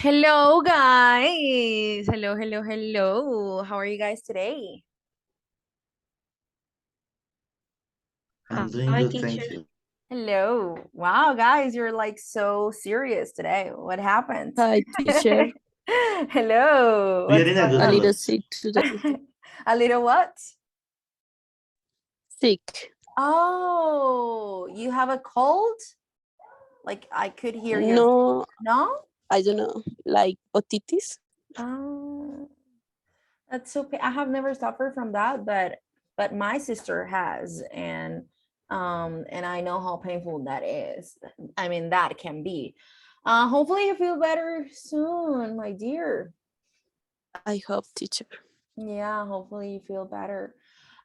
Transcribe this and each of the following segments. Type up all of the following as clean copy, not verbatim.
Hello, guys. Hello, hello, hello. How are you guys today? I'm doing Hi, good, teacher. thank you. Hello. Wow, guys, you're like so serious today. What happened? Hi, teacher. Hello. We are What's in a A good little mood. sick today. going A little what? Sick. Oh, you have a cold? Like I could hear your No, no? I don't know. Like otitis. Oh, that's okay. I have never suffered from that, but my sister has, and I know how painful that is. I mean, that can be. Hopefully you feel better soon, my dear. I hope, teacher. Yeah, hopefully you feel better.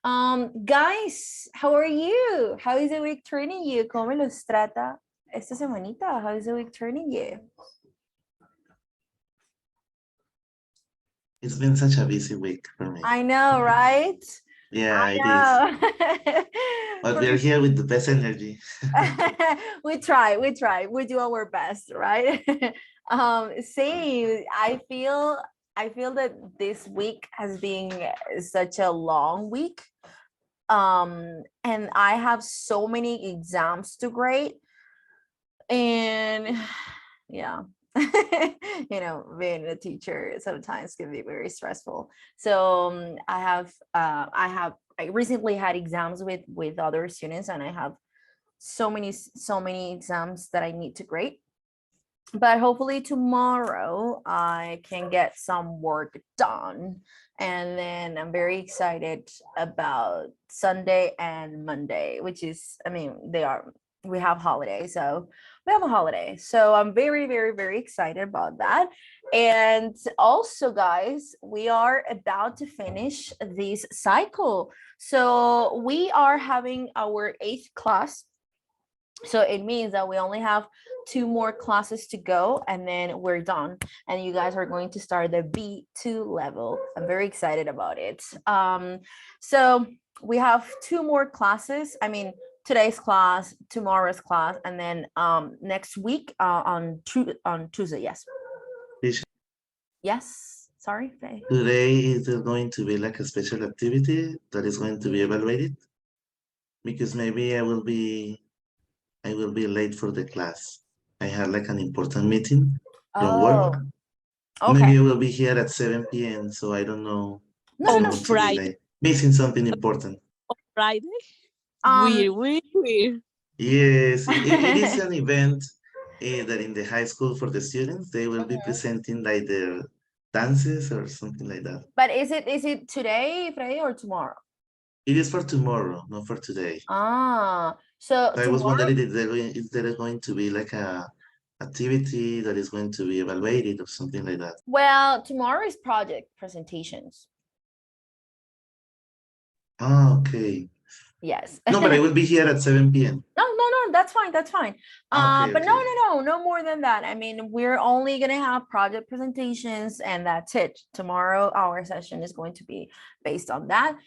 Guys, how are you? How is the week treating you? ¿Cómo los trata esta semanita? How is the week treating you? It's been such a busy week for me. I know, right? Yeah, I it is. know. But For we are here with the best energy. we do our best, right? Same. I feel that this week has been such a long week. And I have so many exams to grade, and yeah. Being a teacher sometimes can be very stressful. So I recently had exams with other students, and I have so many exams that I need to grade. But hopefully tomorrow I can get some work done. And then I'm very excited about Sunday and Monday, which is, I mean, we have holiday. So we have a holiday. So I'm very, very, very excited about that. And also, guys, we are about to finish this cycle. So we are having our 8th class, so it means that we only have 2 more classes to go, and then we're done. And you guys are going to start the B2 level. I'm very excited about it. So we have 2 more classes. I mean, today's class, tomorrow's class, and then next week on Tuesday. Yes. Teacher, Yes. Sorry, Faye. today is there going to be like a special activity that is going to be evaluated? Because maybe I will be late for the class. I had like an important meeting from Oh, work. okay. Maybe I will be here at 7 p.m., so I don't know. No, I no, On don't no. want to be Friday. late. Missing something important. On Friday. Um, Weird, weird, weird. Yes, it is an event that in the high school for the students, they will be Mhm. presenting like their dances or something like that. But is it today, Friday, or tomorrow? It is for tomorrow, not for today. So So I was tomorrow, wondering if there is going to be like a activity that is going to be evaluated or something like that. well, tomorrow is project presentations. Ah, okay. Yes. No, but I will be here at 7 p.m. No, that's fine. That's fine. Okay, But okay. no more than that. I mean, we're only gonna have project presentations, and that's it. Tomorrow, our session is going to be based on that.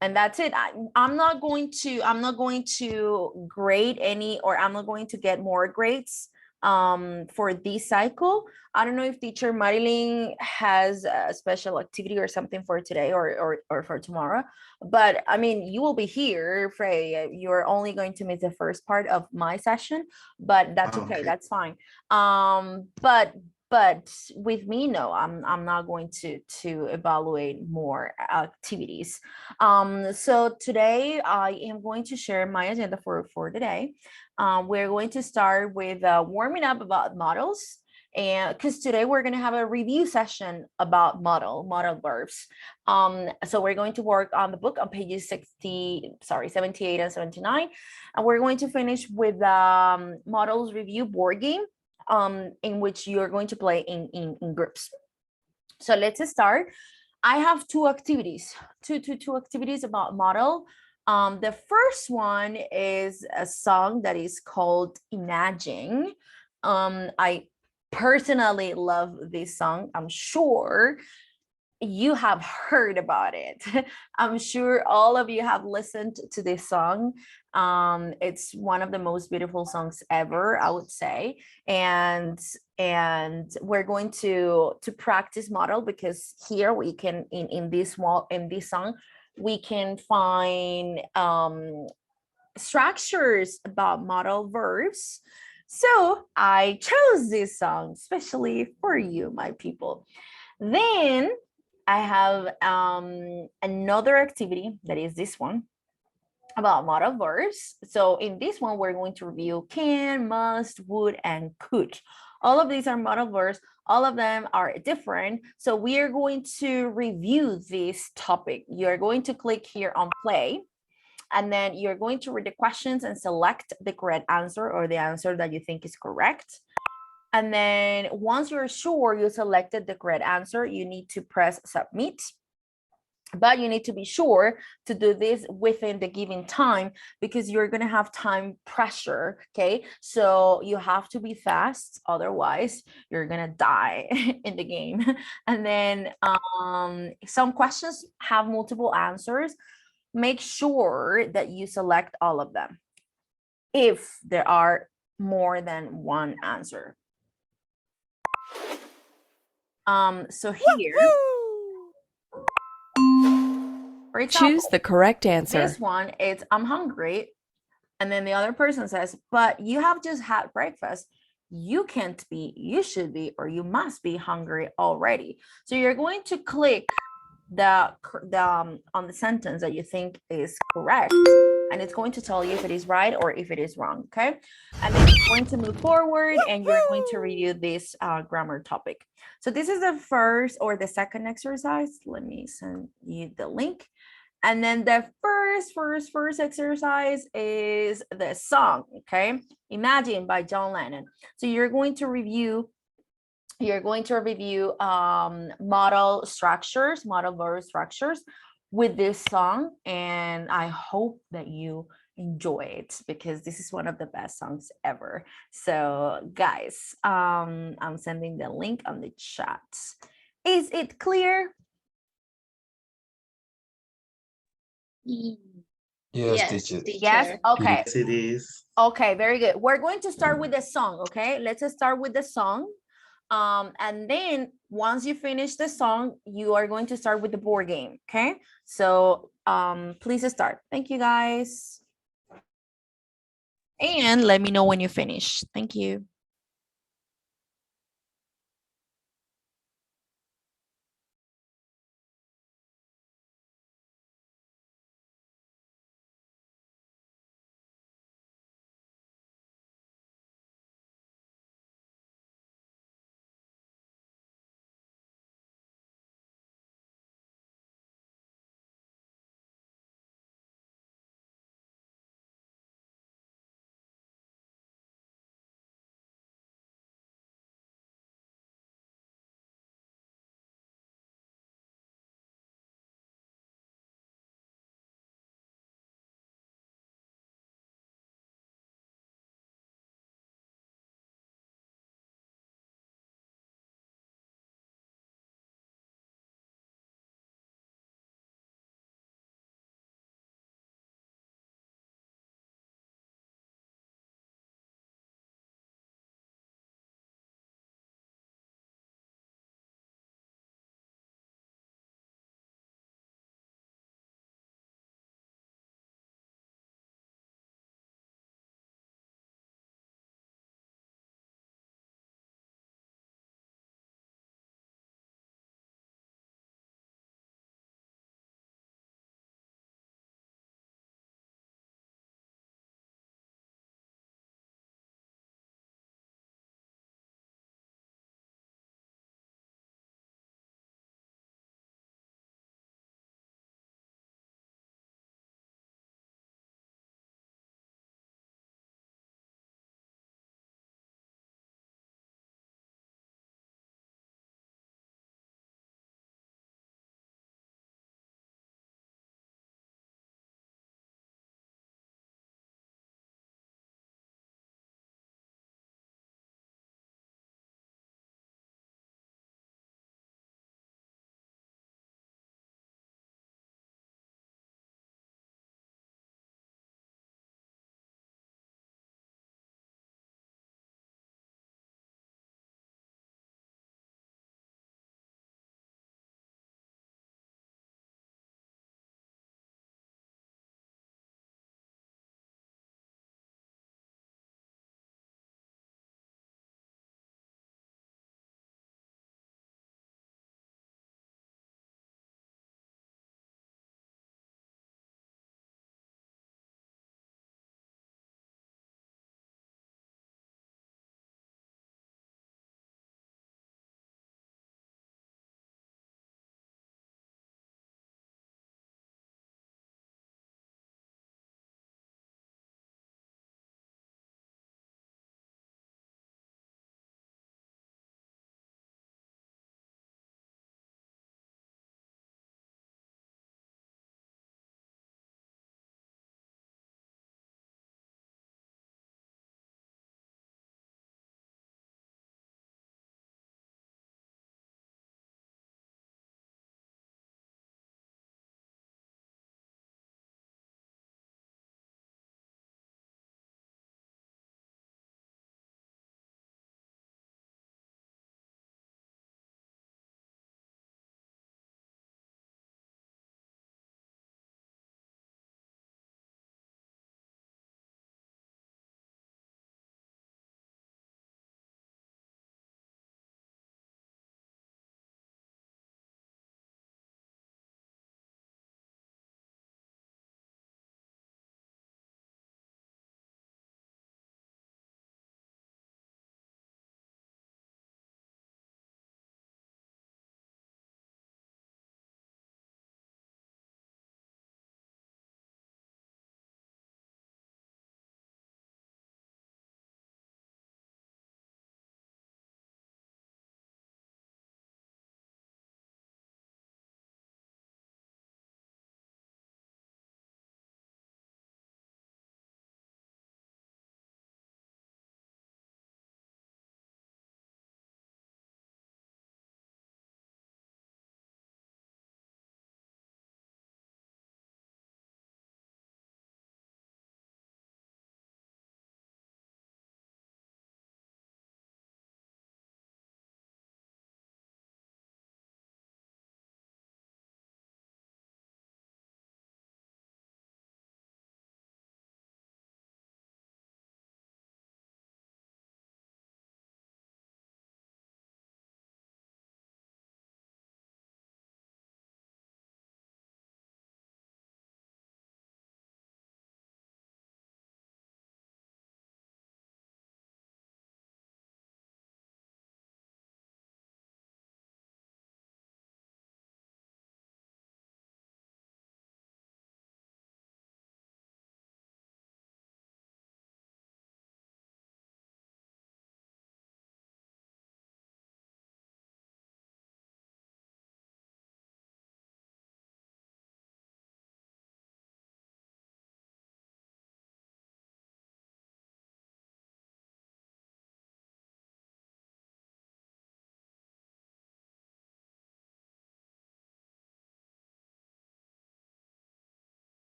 And that's it. I'm not going to grade any, or I'm not going to get more grades for this cycle. I don't know if teacher Marilyn has a special activity or something for today, or for tomorrow, but I mean, you will be here, Frey. You're only going to miss the first part of my session, but that's okay. Okay. That's fine. But with me, no, I'm not going to evaluate more activities. So today I am going to share my agenda for today. We're going to start with warming up about models, and because today we're going to have a review session about model verbs. So we're going to work on the book on pages 78 and 79, and we're going to finish with models review board game, in which you're going to play in groups. So let's start. I have two activities, two activities about model. The first one is a song that is called Imagine. I personally love this song. I'm sure you have heard about it. I'm sure all of you have listened to this song. It's one of the most beautiful songs ever, I would say. And we're going to practice model, because here we can in this song we can find structures about modal verbs. So I chose this song especially for you, my people. Then I have another activity that is this one about modal verbs. So in this one, we're going to review can, must, would, and could. All of these are modal verbs. All of them are different. So we are going to review this topic. You're going to click here on play, and then you're going to read the questions and select the correct answer, or the answer that you think is correct. And then once you're sure you selected the correct answer, you need to press submit. But you need to be sure to do this within the given time, because you're going to have time pressure. Okay, so you have to be fast, otherwise you're going to die in the game. And then some questions have multiple answers. Make sure that you select all of them if there are more than one answer. So here, for example, Choose the correct answer. this one is I'm hungry, and then the other person says, but you have just had breakfast. You can't be, you should be, or you must be hungry already. So you're going to click the on the sentence that you think is correct, and it's going to tell you if it is right or if it is wrong. Okay, and then you're going to move forward, and you're going to review this grammar topic. So this is the first or the second exercise. Let me send you the link. And then the first exercise is the song. Okay, Imagine by John Lennon. So you're going to review modal structures, modal verb structures with this song, and I hope that you enjoy it, because this is one of the best songs ever. So guys, I'm sending the link on the chat. Is it clear? Yes, teacher. Yes. Okay. Yes, it is. Okay, very good. We're going to start with the song. Okay, let's start with the song. And then once you finish the song, you are going to start with the board game. Okay, so please start. Thank you, guys. And let me know when you finish. Thank you.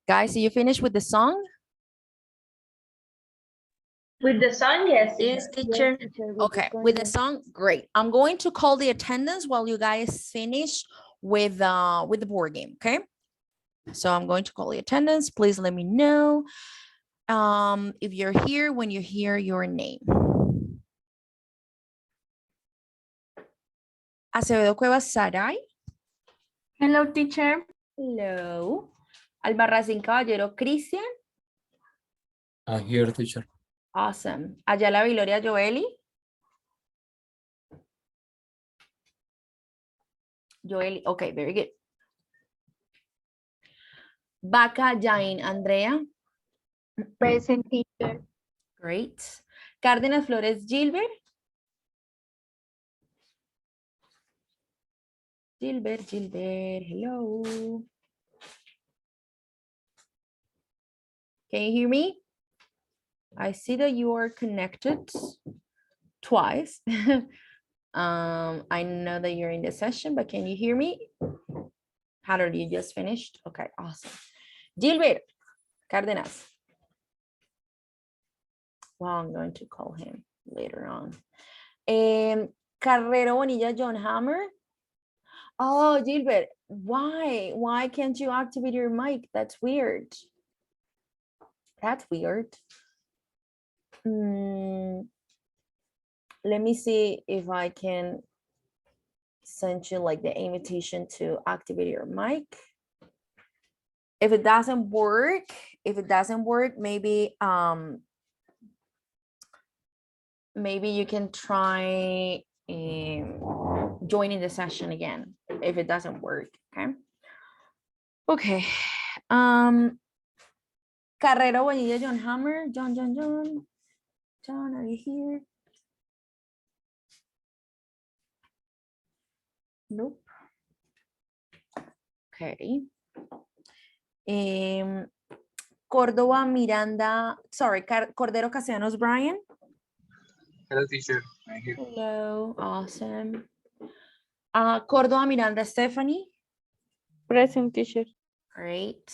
Guys, so you finished with the song? With the song, yes. Yes, teacher. teacher. Okay, with the song, great. I'm going to call the attendance while you guys finish with the board game, okay? So I'm going to call the attendance. Please let me know if you're here when you hear your name. Acevedo Cuevas Saray. Hello, teacher. Hello. Albarracín Caballero Cristian. I'm here, teacher. Awesome. Ayala Viloria Joeli. Joeli, okay, very good. Vaca Jain Andrea. Present, teacher. Great. Cárdenas Flores Gilbert. Gilbert, hello. Can you hear me? I see that you are connected twice. I know that you're in the session, but can you hear me? Harold, you just finished? Okay, awesome. Gilbert Cárdenas. Well, I'm going to call him later on. Carrero Bonilla John Hammer. Oh, Gilbert, why? Why can't you activate your mic? That's weird. That's weird. Let me see if I can send you like the invitation to activate your mic. If it doesn't work, maybe maybe you can try joining the session again if it doesn't work. Okay. Carrero Bonilla John Hammer. John, are you here? Nope. Okay. Córdoba Miranda, sorry, Cordero Castellanos Brian. Hello, teacher. I'm here. Hello, awesome. Córdoba Miranda Stephanie. Present, teacher. Great.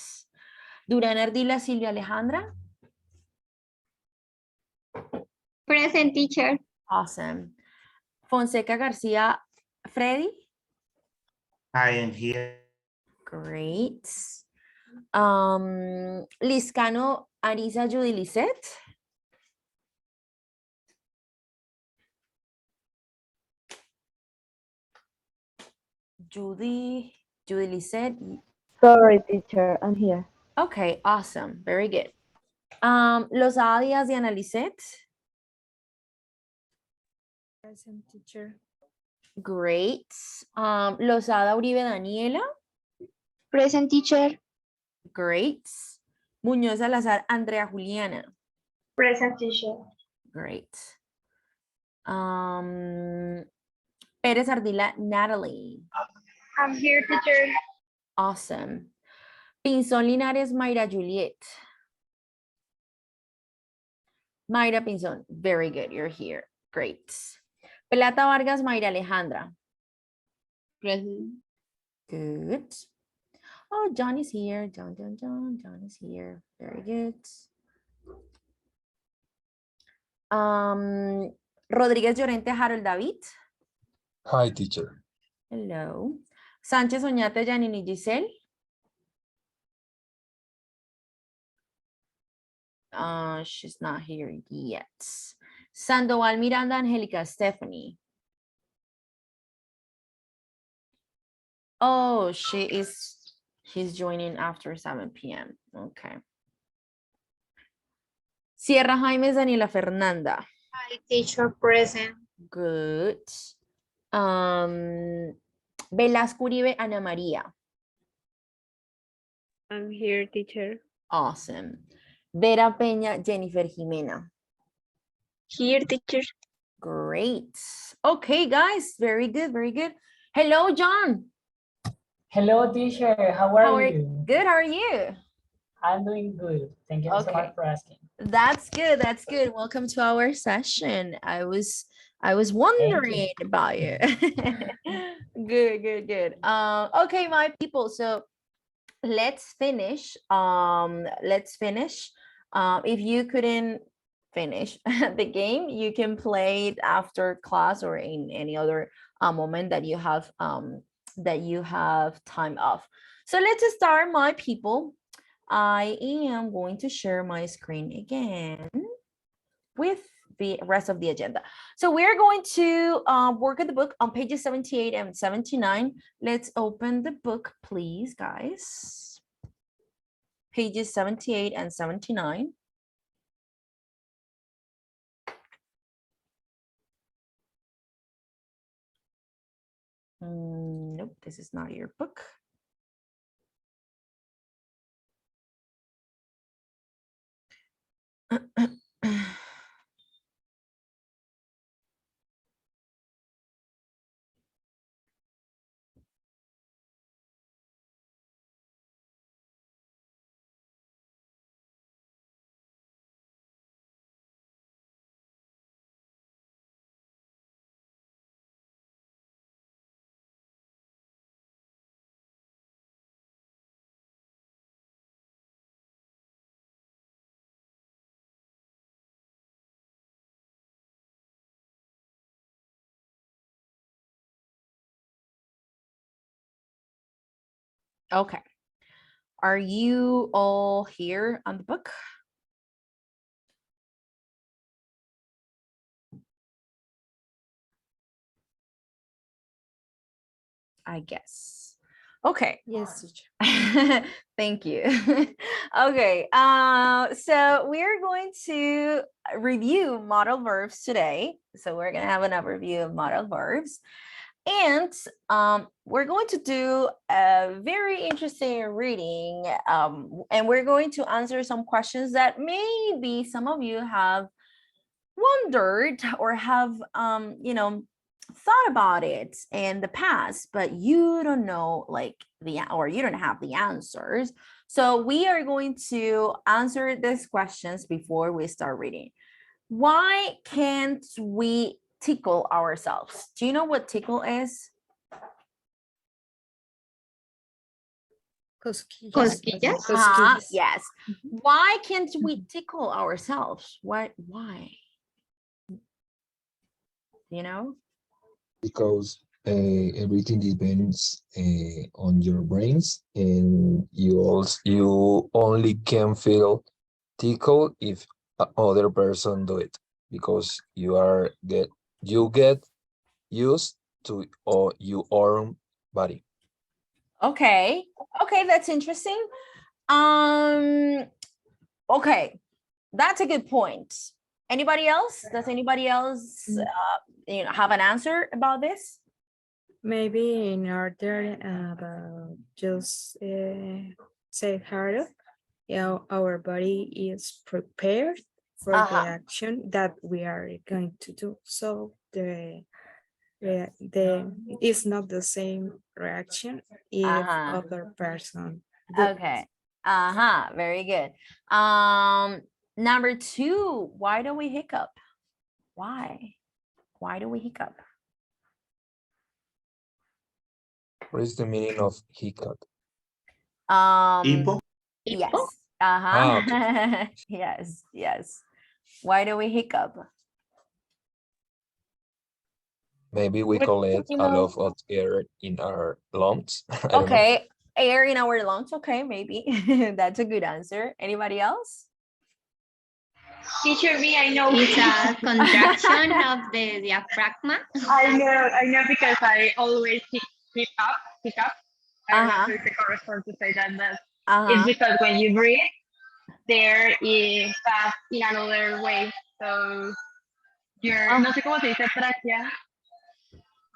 Durán Ardila Silvia Alejandra. Present, teacher. Awesome. Fonseca García Freddy. I am here. Great. Liscano Arisa Judy Lisette. Judy Lisette. Sorry, teacher. I'm here. Okay, awesome. Very good. Lozada Díaz Diana Lisette. Present, teacher. Great. Lozada Uribe Daniela. Present, teacher. Great. Muñoz Salazar Andrea Juliana. Present, teacher. Great. Pérez Ardila Natalie. I'm here, teacher. Awesome. Pinzón Linares Mayra Juliet. Mayra Pinzón, very good, you're here. Great. Pelata Vargas Mayra Alejandra. Present. Good. Oh, John is here. John is here. Very good. Rodríguez Llorente Harold David. Hi, teacher. Hello. Sánchez Oñate Janine Giselle. She's not here yet. Sandoval Miranda Angelica Stephanie. Oh, she's joining after 7 p.m. Okay. Sierra Jaimes Daniela Fernanda. Hi, teacher. Present. Good. Velasco Uribe Ana María. I'm here, teacher. Awesome. Vera Peña Jennifer Jimena. Here, teacher. Great. Okay, guys. Very good. Very good. Hello, John. Hello, teacher. How are you? Good. How are you? I'm doing good. Thank you so Okay. much for asking. That's good. That's good. Welcome to our session. I was wondering about you. Good. Okay, my people. So let's finish. If you couldn't finish the game, you can play it after class or in any other moment that you have time off. So let's start, my people. I am going to share my screen again with the rest of the agenda. So we're going to work at the book on pages 78 and 79. Let's open the book, please, guys. Pages 78 and 79. Nope, this is not your book. Okay. Are you all here on the book? I guess. Okay. Yes, teacher. Thank you. Okay. So we're going to review modal verbs today. So we're going to have an overview of modal verbs. And we're going to do a very interesting reading. And we're going to answer some questions that maybe some of you have wondered or have, thought about it in the past, but you don't know you don't have the answers. So we are going to answer these questions before we start reading. Why can't we tickle ourselves? Do you know what tickle is? Cosquillas. Yes. Why can't we tickle ourselves? Why? You know? Because everything depends on your brains, and you only can feel tickle if other person do it, because you get used to your own body. Okay, that's interesting. Okay, that's a good point. Anybody else? Does anybody else have an answer about this? Maybe in order about just say harder, our body is prepared for the action that we are going to do. So the it's not the same reaction if other person. Okay. Very good. Number 2, why do we hiccup? Why do we hiccup? What is the meaning of hiccup? Hippo? Yes. Okay. Yes. Why do we hiccup? Maybe we collect a lot of air in our lungs. I don't know. Okay, air in our lungs. Okay, maybe that's a good answer. Anybody else? Teacher B, I know. It's a contraction of the diaphragm. I know because I always pick up. I don't know if it's the correct word to say that, but it's because when you breathe, there is fast in another way. So you're no sé cómo se dice tráquea,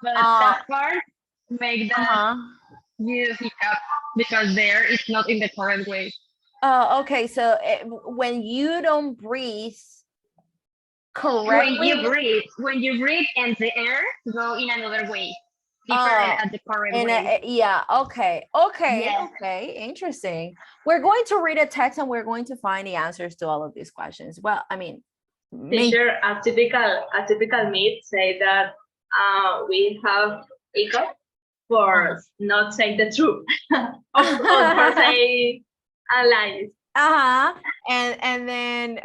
but that part make that you hiccup because there it's not in the correct way. Okay, so when you don't breathe correctly, when you breathe and the air go in another way, different at the correct way. Yeah. Okay. Yes. Okay. Interesting. We're going to read a text and we're going to find the answers to all of these questions. Well, I mean, Teacher, a typical myth say that we have hiccup for not say the truth or for say a lie. And then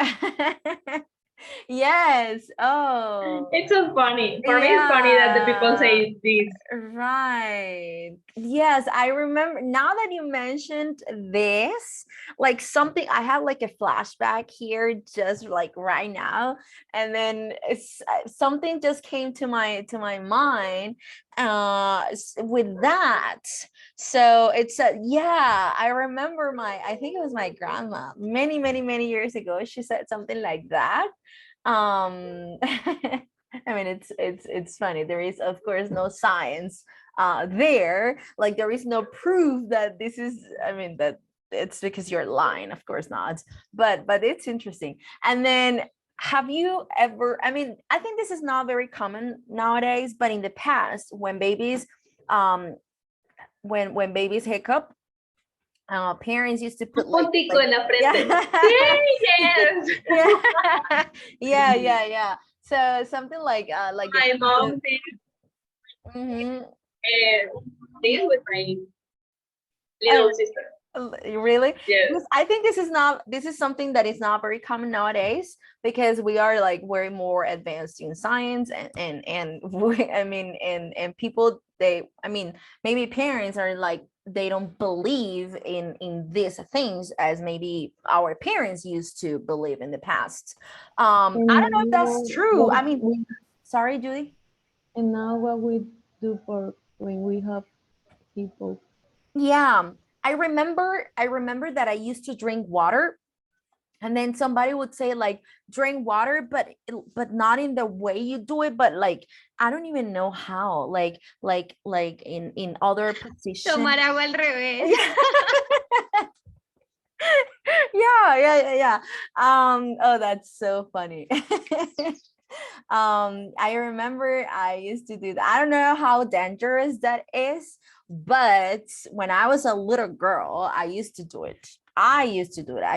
yes. Oh, It's so funny. For me, it's funny that the people say this. right. Yes, I remember now that you mentioned this, like something I have like a flashback here just like right now. And then something just came to my mind with that. So it's yeah, I remember I think it was my grandma many years ago. She said something like that. I mean, it's funny. There is, of course, no science there. Like there is no proof that this is, I mean, that it's because you're lying, of course not. But it's interesting. And then have you ever, I mean, I think this is not very common nowadays, but in the past, when babies when babies hiccup, parents used to put like, en la frente. Yeah. yeah. So something like My mom did this with my little sister. Really? Yes. I think this is something that is not very common nowadays because we are like way more advanced in science and I mean and people maybe parents are like they don't believe in these things as maybe our parents used to believe in the past. I don't know if that's true. I mean, sorry, Judy. And now what we do for when we have people. Yeah, I remember that I used to drink water, and then somebody would say like drink water, but not in the way you do it, but like I don't even know how, like in other positions. Tomar agua al revés. Yeah. Oh, that's so funny. I remember I used to do that. I don't know how dangerous that is, but when I was a little girl, I used to do it. I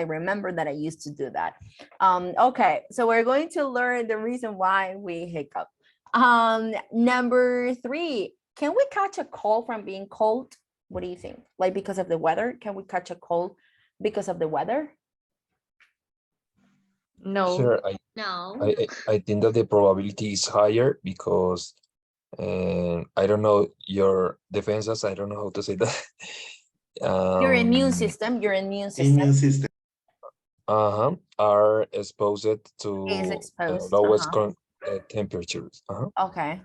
remember that I used to do that. Okay, so we're going to learn the reason why we hiccup. Number 3, can we catch a cold from being cold? What do you think? Like because of the weather? Can we catch a cold because of the weather? No. Sure, No. I think that the probability is higher because I don't know your defenses. I don't know how to say that. Your immune system. Immune system. Are exposed to Is exposed. lowest temperatures. Okay.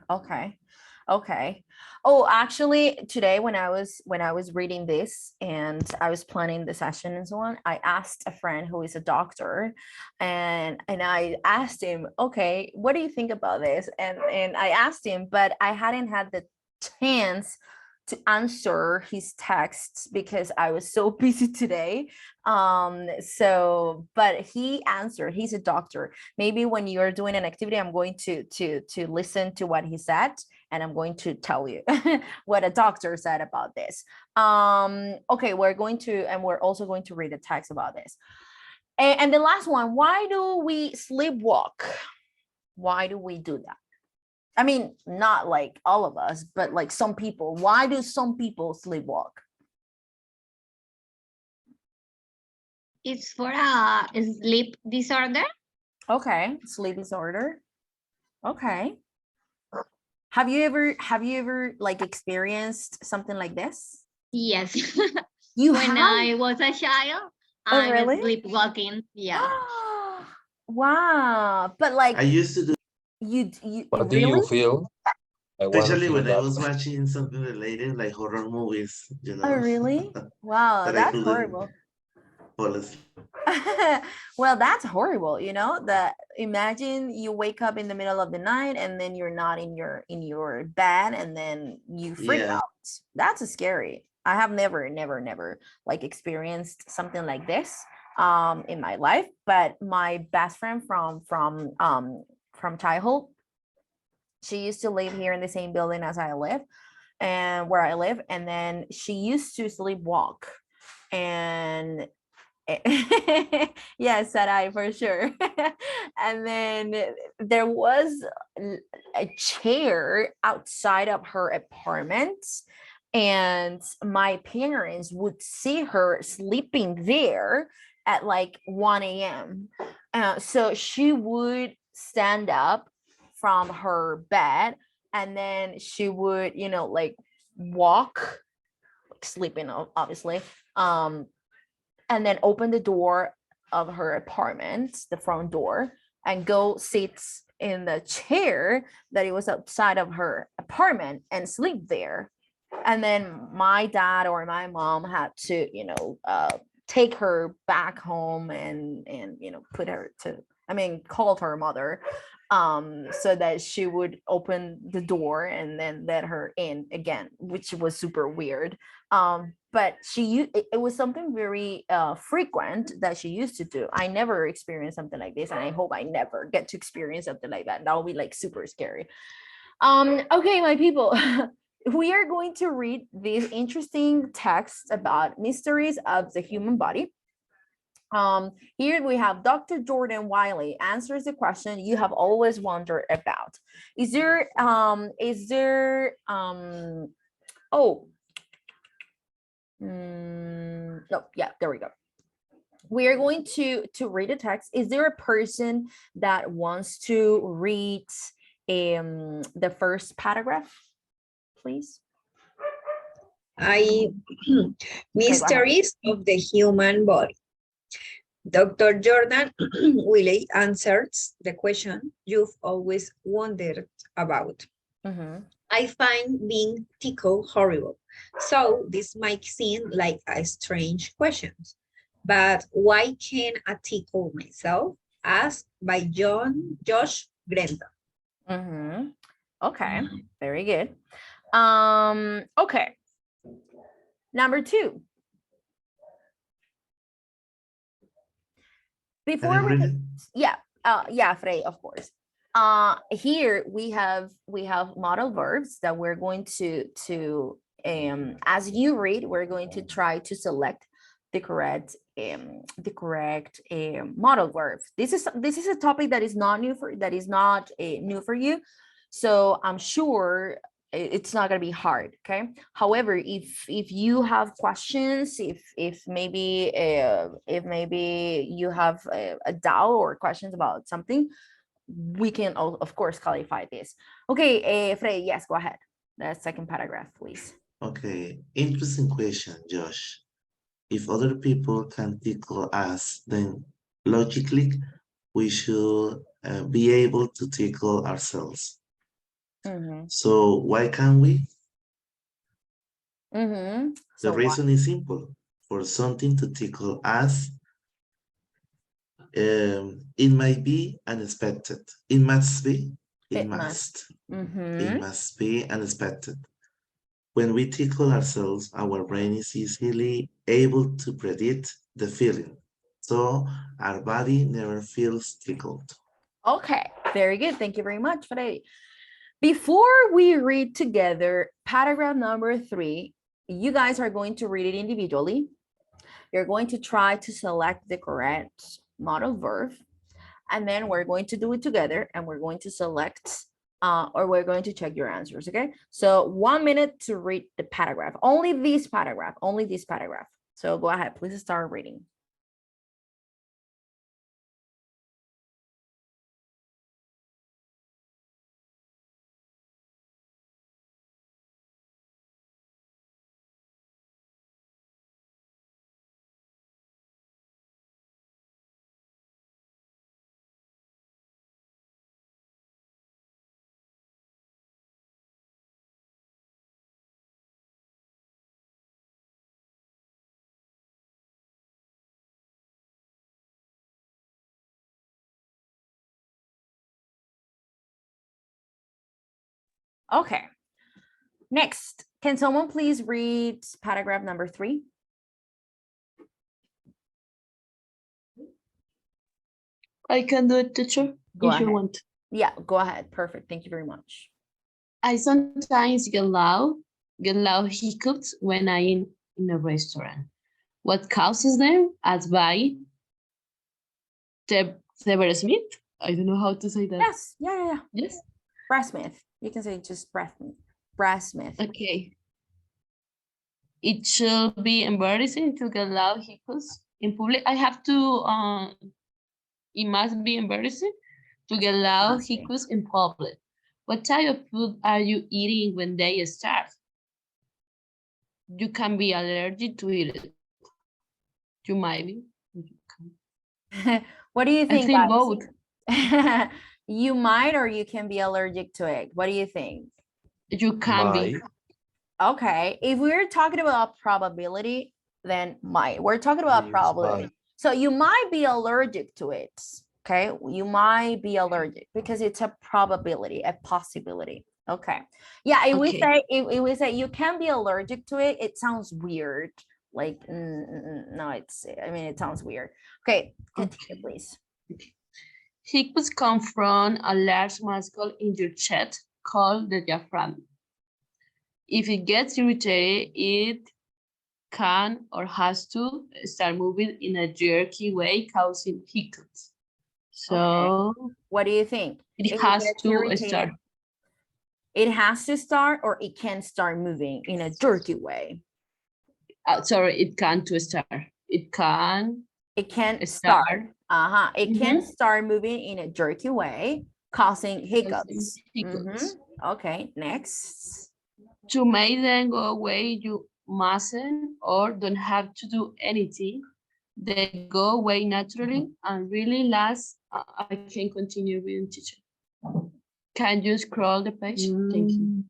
Oh, actually, today when I was reading this and I was planning the session and so on, I asked a friend who is a doctor, and I asked him, okay, what do you think about this? And I asked him, but I hadn't had the chance to answer his texts because I was so busy today. So but he answered. He's a doctor. Maybe when you're doing an activity, I'm going to listen to what he said, and I'm going to tell you what a doctor said about this. Okay, we're also going to read a text about this. And the last one, why do we sleepwalk? Why do we do that? I mean, not like all of us, but like some people. Why do some people sleepwalk? It's for a sleep disorder. Okay, sleep disorder. Okay. Have you ever like experienced something like this? Yes. You when have? I was a child, Oh, I really? was sleepwalking. Yeah. Wow. But like I used to do, you What do really? you feel? I want to especially feel when I that. was watching something related, like horror movies, Oh, really? Wow, that I that's couldn't horrible. fall asleep. Well, that's horrible, that imagine you wake up in the middle of the night and then you're not in your bed and then you freak Yeah. out. That's scary. I have never like experienced something like this in my life, but my best friend from childhood, she used to live here in the same building as I live and where I live, and then she used to sleepwalk. And yes, said I for sure. And then there was a chair outside of her apartment, and my parents would see her sleeping there at like 1 a.m. So she would stand up from her bed, and then she would, you know, like walk, sleeping obviously, and then open the door of her apartment, the front door, and go sit in the chair that it was outside of her apartment and sleep there. And then my dad or my mom had to, you know, take her back home and you know, put her to, I mean, called her mother, so that she would open the door and then let her in again, which was super weird. But it was something very frequent that she used to do. I never experienced something like this, and I hope I never get to experience something like that. That would be like super scary. Okay, my people. We are going to read these interesting texts about mysteries of the human body. Here we have Dr. Jordan Wiley answers the question you have always wondered about. No, yeah, there we go. We are going to read a text. Is there a person that wants to read the first paragraph, please? Mysteries of the human body. Dr. Jordan Willey answers the question you've always wondered about. I find being tickled horrible, so this might seem like a strange question. But why can't I tickle myself? Asked by Josh Grenton. Okay, very good. Okay, number 2. Before we can, yeah, Frey, of course. Here we have modal verbs that we're going to as you read, we're going to try to select the correct modal verb. This is a topic that is not new for you, so I'm sure it's not going to be hard. Okay, however, if you have questions, if maybe you have a doubt or questions about something, we can of course clarify this. Okay, Frey, yes, go ahead. The second paragraph, please. Okay, interesting question, Josh. If other people can tickle us, then logically we should be able to tickle ourselves. So why can't we? The reason is simple. For something to tickle us, it might be unexpected. It must be. It must be unexpected. When we tickle ourselves, our brain is easily able to predict the feeling, so our body never feels tickled. Okay, very good. Thank you very much, Frey. Before we read together paragraph number 3, you guys are going to read it individually. You're going to try to select the correct modal verb, and then we're going to do it together, and we're going to select or we're going to check your answers. Okay, so 1 minute to read the paragraph. Only this paragraph. So go ahead, please start reading. Okay. Next, can someone please read paragraph number 3? I can do it, teacher, if you want. Yeah, go ahead. Perfect. Thank you very much. I sometimes get loud hiccups when I'm in a restaurant. What causes them? Asked by Sever Smith. I don't know how to say that. Yes. Yeah. Yes. Brad Smith. You can say just Brad Smith. Okay. it should be embarrassing to get loud hiccups in public. I have to, it must be embarrassing to get loud hiccups in public. What type of food are you eating when they start? You can be allergic to it. You might be. What do you I think, think guys? both. You might or you can be allergic to it. What do you think? You can be. Okay, if we're talking about probability, then might. We're talking about probability. So you might be allergic to it. Okay, you might be allergic because it's a probability, a possibility. Okay, yeah. If we say you can be allergic to it, it sounds weird. Like no, I mean it sounds weird. Okay, continue, please. Hiccups come from a large muscle in your chest called the diaphragm. If it gets irritated, it can or has to start moving in a jerky way, causing hiccups. So, okay. What do you think? It has to start. It has to start, or it can start moving in a jerky way. Sorry, it can to start. It can. It can start. It can start moving in a jerky way, causing hiccups. Okay, next. To make them go away, you mustn't or don't have to do anything. They go away naturally and really last. I can continue reading, teacher. Can you scroll the page? Thank you.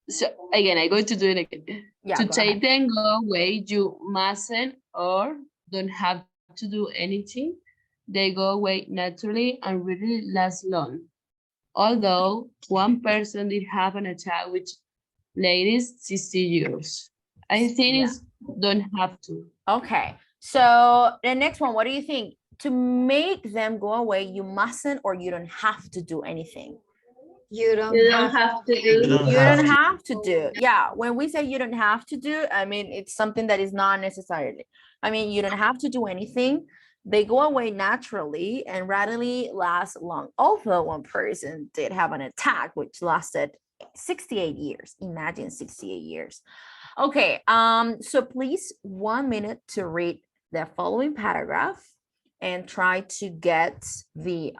So again, I'm going to do it again. Yeah, to take them go away, you mustn't or don't have to do anything. They go away naturally and really last long. Although one person did have an attack which latest 60 years. I think it's don't have to. Okay, so the next one, what do you think? To make them go away, you mustn't or you don't have to do anything. You don't have to do. You don't have to do. Yeah, when we say you don't have to do, I mean, it's something that is not necessarily. I mean, you don't have to do anything. They go away naturally and rarely last long. Although one person did have an attack which lasted 68 years. Imagine 68 years. Okay, so please 1 minute to read the following paragraph and try to get the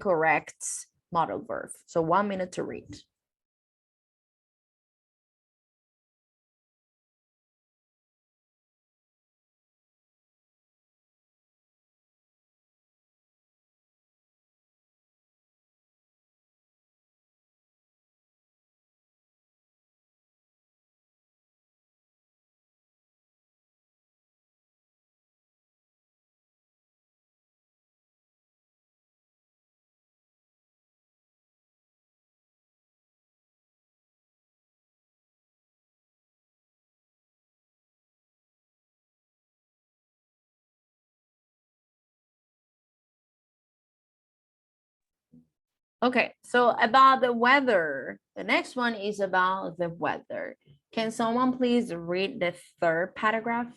correct modal verb. So 1 minute to read. Okay, so about the weather, the next one is about the weather. Can someone please read the third paragraph?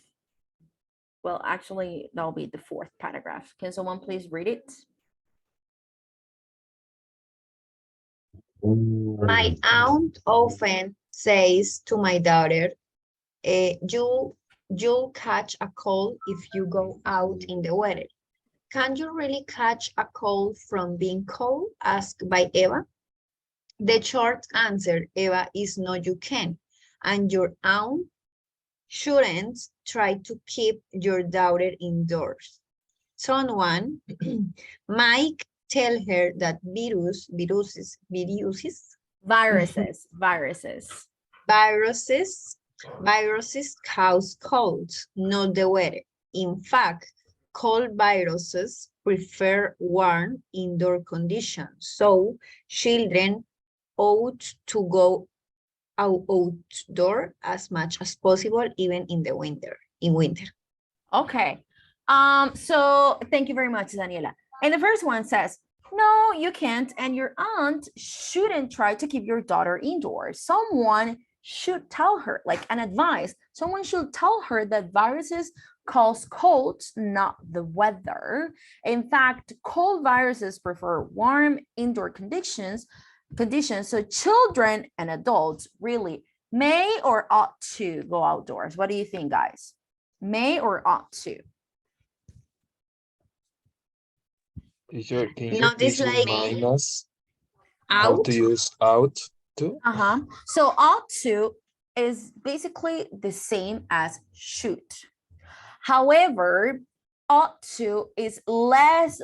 Well, actually, that'll be the fourth paragraph. Can someone please read it? My aunt often says to my daughter, you'll catch a cold if you go out in the weather. Can you really catch a cold from being cold? Asked by Eva. The short answer, Eva, is no, you can. And your aunt shouldn't try to keep your daughter indoors. Someone might tell her that viruses cause colds, not the weather. In fact, cold viruses prefer warm indoor conditions, so children ought to go outdoor as much as possible, even in winter. Okay, so thank you very much, Daniela. And the first one says, no, you can't, and your aunt shouldn't try to keep your daughter indoors. Someone should tell her, like an advice, someone should tell her that viruses cause colds, not the weather. In fact, cold viruses prefer warm indoor conditions, so children and adults really May or ought to go outdoors? What do you think, guys? May or ought to? Teacher, can you Not please like remind us how out. to use out to? So ought to is basically the same as should. However, ought to is less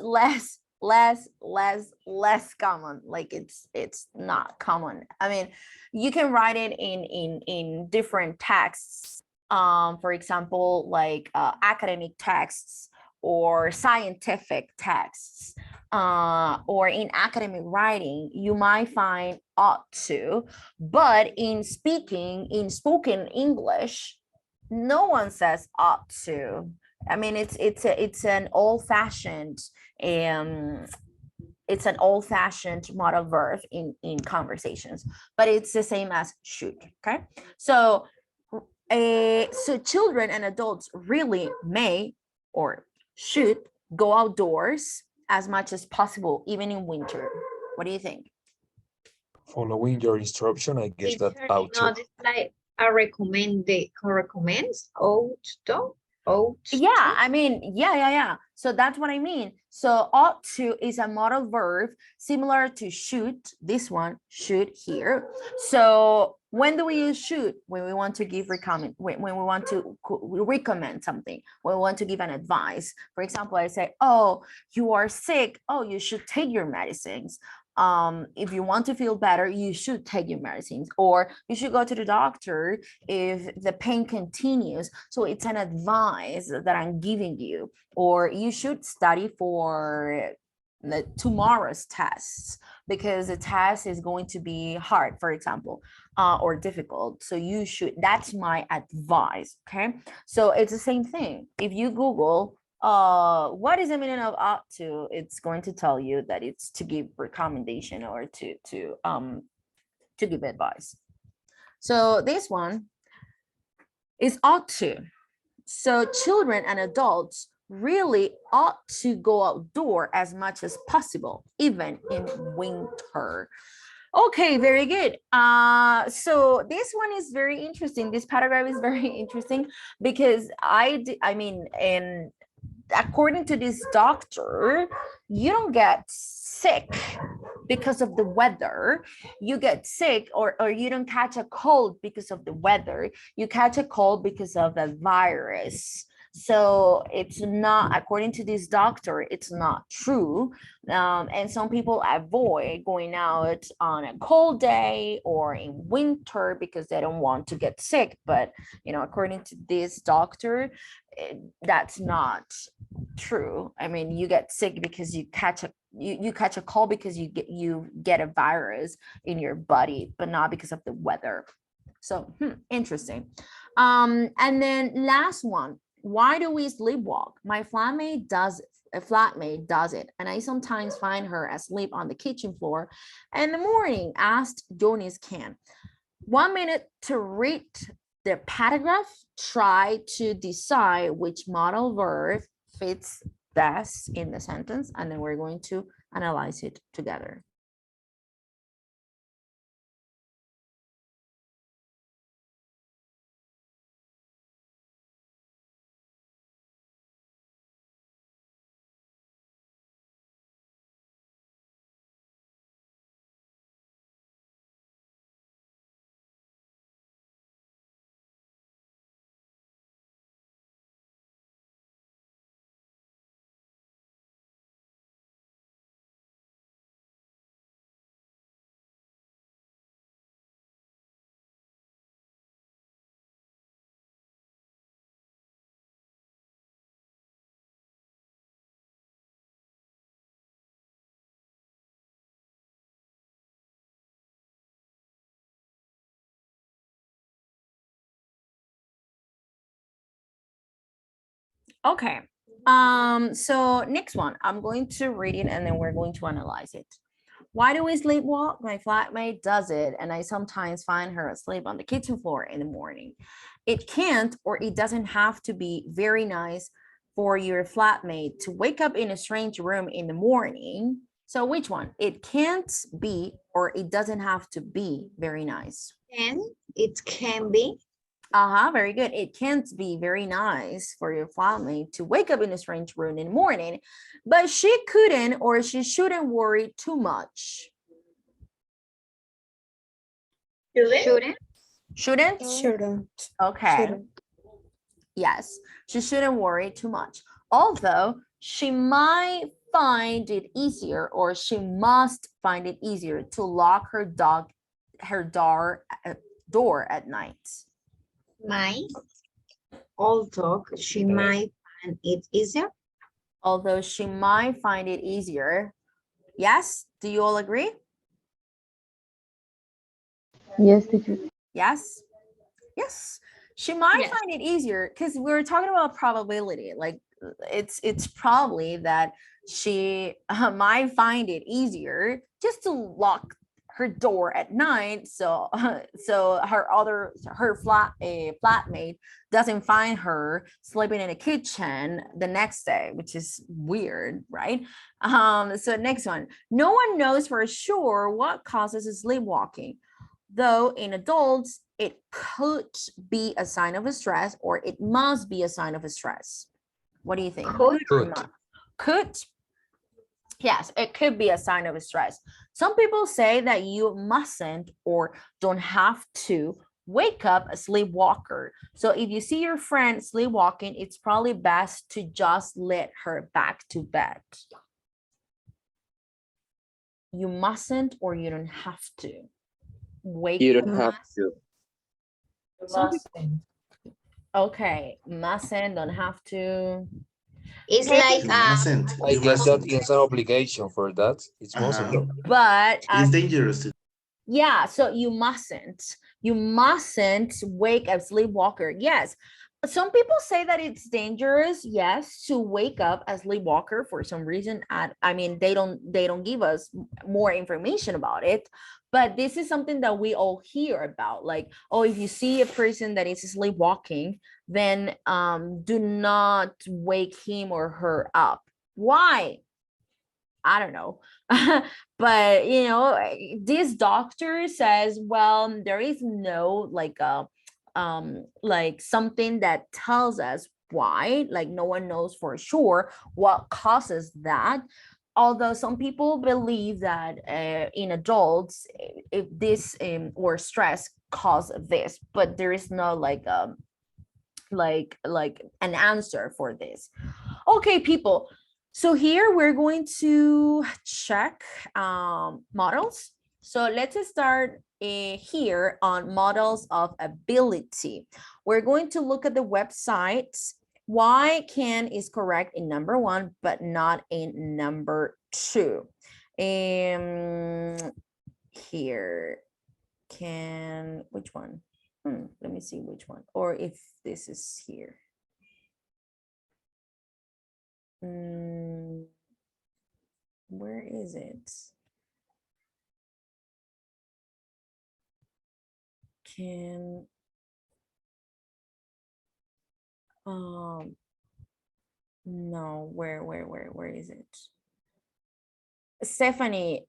common. Like it's not common. I mean, you can write it in different texts. For example, like academic texts or scientific texts, or in academic writing, you might find ought to, but in spoken English, no one says ought to. I mean, it's an old-fashioned model verb in conversations, but it's the same as should. Okay, so so children and adults really may or should go outdoors as much as possible, even in winter. What do you think? Following your instruction, I guess that out to. Not like a recommends ought to. Yeah, I mean, yeah. So that's what I mean. So ought to is a modal verb similar to should. This one, should here. So when do we use should? When we want to give when we want to recommend something, when we want to give an advice. For example, I say, oh, you are sick. Oh, you should take your medicines. If you want to feel better, you should take your medicines, or you should go to the doctor if the pain continues. So it's an advice that I'm giving you, or you should study for the tomorrow's tests because the test is going to be hard, for example, or difficult. So you should, that's my advice. Okay, so it's the same thing. If you Google what is the meaning of ought to, it's going to tell you that it's to give recommendation or to give advice. So this one is ought to. So children and adults really ought to go outdoor as much as possible, even in winter. Okay, very good. So this one is very interesting. This paragraph is very interesting because I mean, according to this doctor, you don't get sick because of the weather. You get sick or you don't catch a cold because of the weather. You catch a cold because of a virus. So it's not, according to this doctor, it's not true. And some people avoid going out on a cold day or in winter because they don't want to get sick. But, you know, according to this doctor, that's not true. I mean, you get sick because you catch a cold because you get a virus in your body, but not because of the weather. So interesting. And then last one, why do we sleepwalk? My flatmate does it, and I sometimes find her asleep on the kitchen floor in the morning. Asked Jonas can. 1 minute to read the paragraph. Try to decide which modal verb fits best in the sentence, and then we're going to analyze it together. Okay, so next one, I'm going to read it and then we're going to analyze it. Why do we sleepwalk? My flatmate does it, and I sometimes find her asleep on the kitchen floor in the morning. It can't, or it doesn't have to be very nice for your flatmate to wake up in a strange room in the morning So which one? It can't be or it doesn't have to be very nice. And it can be. Very good. It can't be very nice for your flatmate to wake up in a strange room in the morning, but she couldn't or she shouldn't worry too much. Shouldn't. Shouldn't? Shouldn't. Okay. Shouldn't. Yes, she shouldn't worry too much. Although she might find it easier or she must find it easier to lock her door at night. Although she might find it easier. Although she might find it easier. Yes, do you all agree? Yes, teacher. Yes. Yes. She might Yes. find it easier because we were talking about probability. Like it's probably that she might find it easier just to lock her door at night, so her flatmate doesn't find her sleeping in the kitchen the next day, which is weird, right? So next one, no one knows for sure what causes sleepwalking, though in adults it could be a sign of a stress or it must be a sign of a stress. What do you think? Could. Yes, it could be a sign of stress. Some people say that you mustn't or don't have to wake up a sleepwalker. So if you see your friend sleepwalking, it's probably best to just let her back to bed. You mustn't or you don't have to wake. You don't have to. Okay, mustn't, don't have to. It's like I guess that is an obligation for that. It's possible. But it's dangerous. Yeah, so you mustn't wake a sleepwalker. Yes, some people say that it's dangerous, yes, to wake up a sleepwalker for some reason. I mean, they don't give us more information about it, but this is something that we all hear about. Like, oh, if you see a person that is sleepwalking, then do not wake him or her up. Why? I don't know. But you know, this doctor says, well, there is no like something that tells us why, like no one knows for sure what causes that. Although some people believe that in adults, if this or stress cause this, but there is no like an answer for this. Okay, people. So here we're going to check models. So let's start here on models of ability. We're going to look at the website. Why can is correct in number 1, but not in number 2. Here can, which one? Let me see which one, or if this is here. Where is it? Can no, where is it? Stephanie.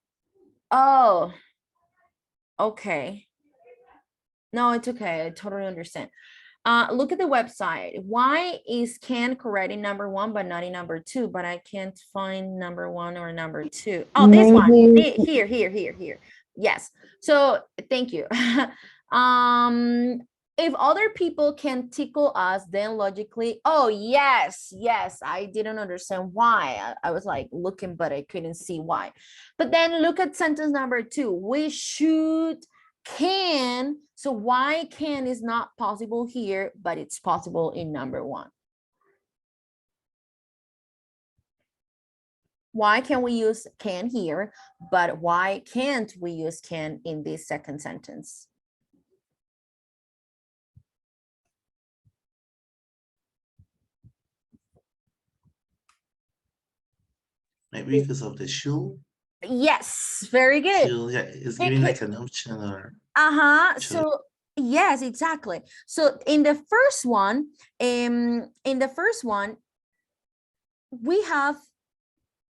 Oh, okay. No, it's okay. I totally understand. Look at the website. Why is can correct in number 1 but not in number 2? But I can't find number 1 or number 2. Oh, this one. Here. Yes. So thank you. If other people can tickle us, then logically, oh yes, I didn't understand why. I was like looking, but I couldn't see why. But then look at sentence number 2. We should can. So why can is not possible here, but it's possible in number 1. Why can we use can here, but why can't we use can in this second sentence? Maybe because of the shoe. Yes, very good. Shoe, yeah, it's giving like an option or. So yes, exactly. So in the first one, we have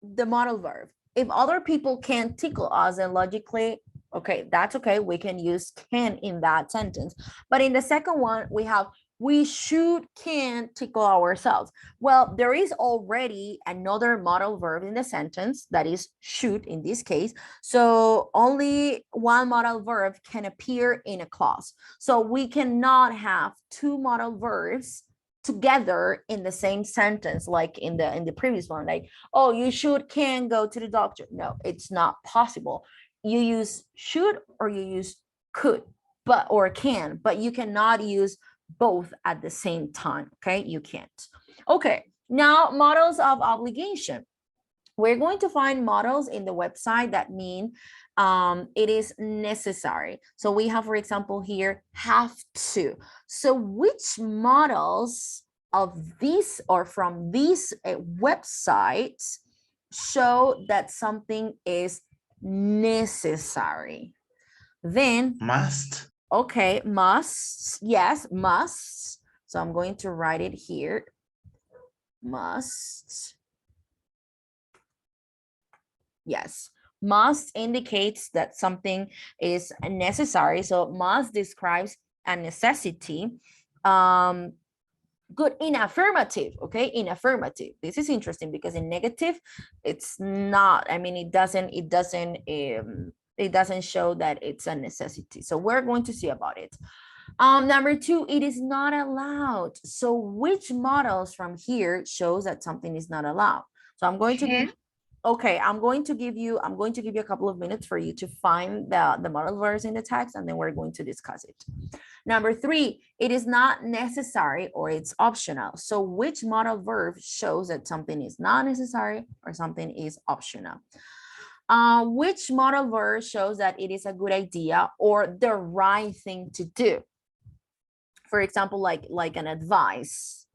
the modal verb. if other people can't tickle us, then logically, okay, that's okay. We can use can in that sentence. But in the second one, we have we should can tickle ourselves. Well, there is already another modal verb in the sentence that is should in this case. So only one modal verb can appear in a clause. So we cannot have two modal verbs together in the same sentence like in the previous one, like, oh, you should can go to the doctor. No, it's not possible. You use should or you use could, but or can, but you cannot use both at the same time. Okay, you can't. Okay, now models of obligation. We're going to find models in the website that mean it is necessary. So we have, for example, here have to. So which models of these or from these websites show that something is necessary? Then Must. Okay, must. Yes, must. So I'm going to write it here. Must. Yes, must indicates that something is necessary. So must describes a necessity. Good in affirmative, okay, in affirmative. This is interesting because in negative, it's not, I mean, it doesn't show that it's a necessity. So we're going to see about it. Number two, it is not allowed. So which models from here shows that something is not allowed? So I'm going to give, okay, I'm going to give you a couple of minutes for you to find the modal verbs in the text, and then we're going to discuss it. Number three, it is not necessary or it's optional. So which modal verb shows that something is not necessary or something is optional? Which modal verb shows that it is a good idea or the right thing to do? For example, like an advice.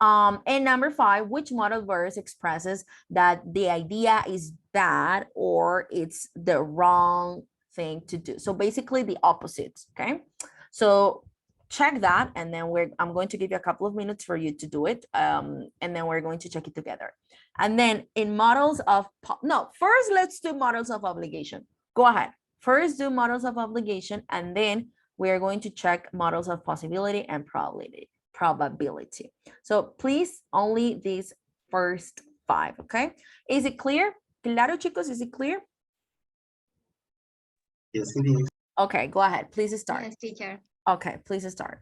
And number five, which modal verb expresses that the idea is bad or it's the wrong thing to do? So basically the opposite, okay? So check that, and then I'm going to give you a couple of minutes for you to do it, and then we're going to check it together. And then in models of, no, first let's do models of obligation. Go ahead. First do models of obligation, and then we are going to check models of possibility and probability. So please, only these first five, okay? Is it clear? Claro, chicos, is it clear? Yes, it is. Okay, go ahead. Please start. Yes, teacher. Okay, please start.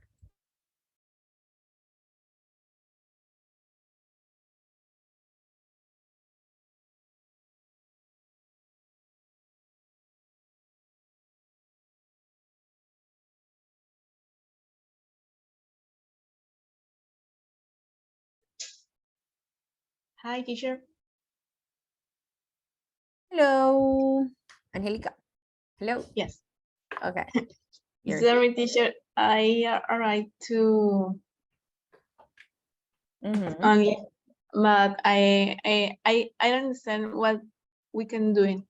Hi, teacher. Hello, Angelica. Hello. Yes. Okay. Sorry, teacher. I arrived to only, but I don't understand what we can do it.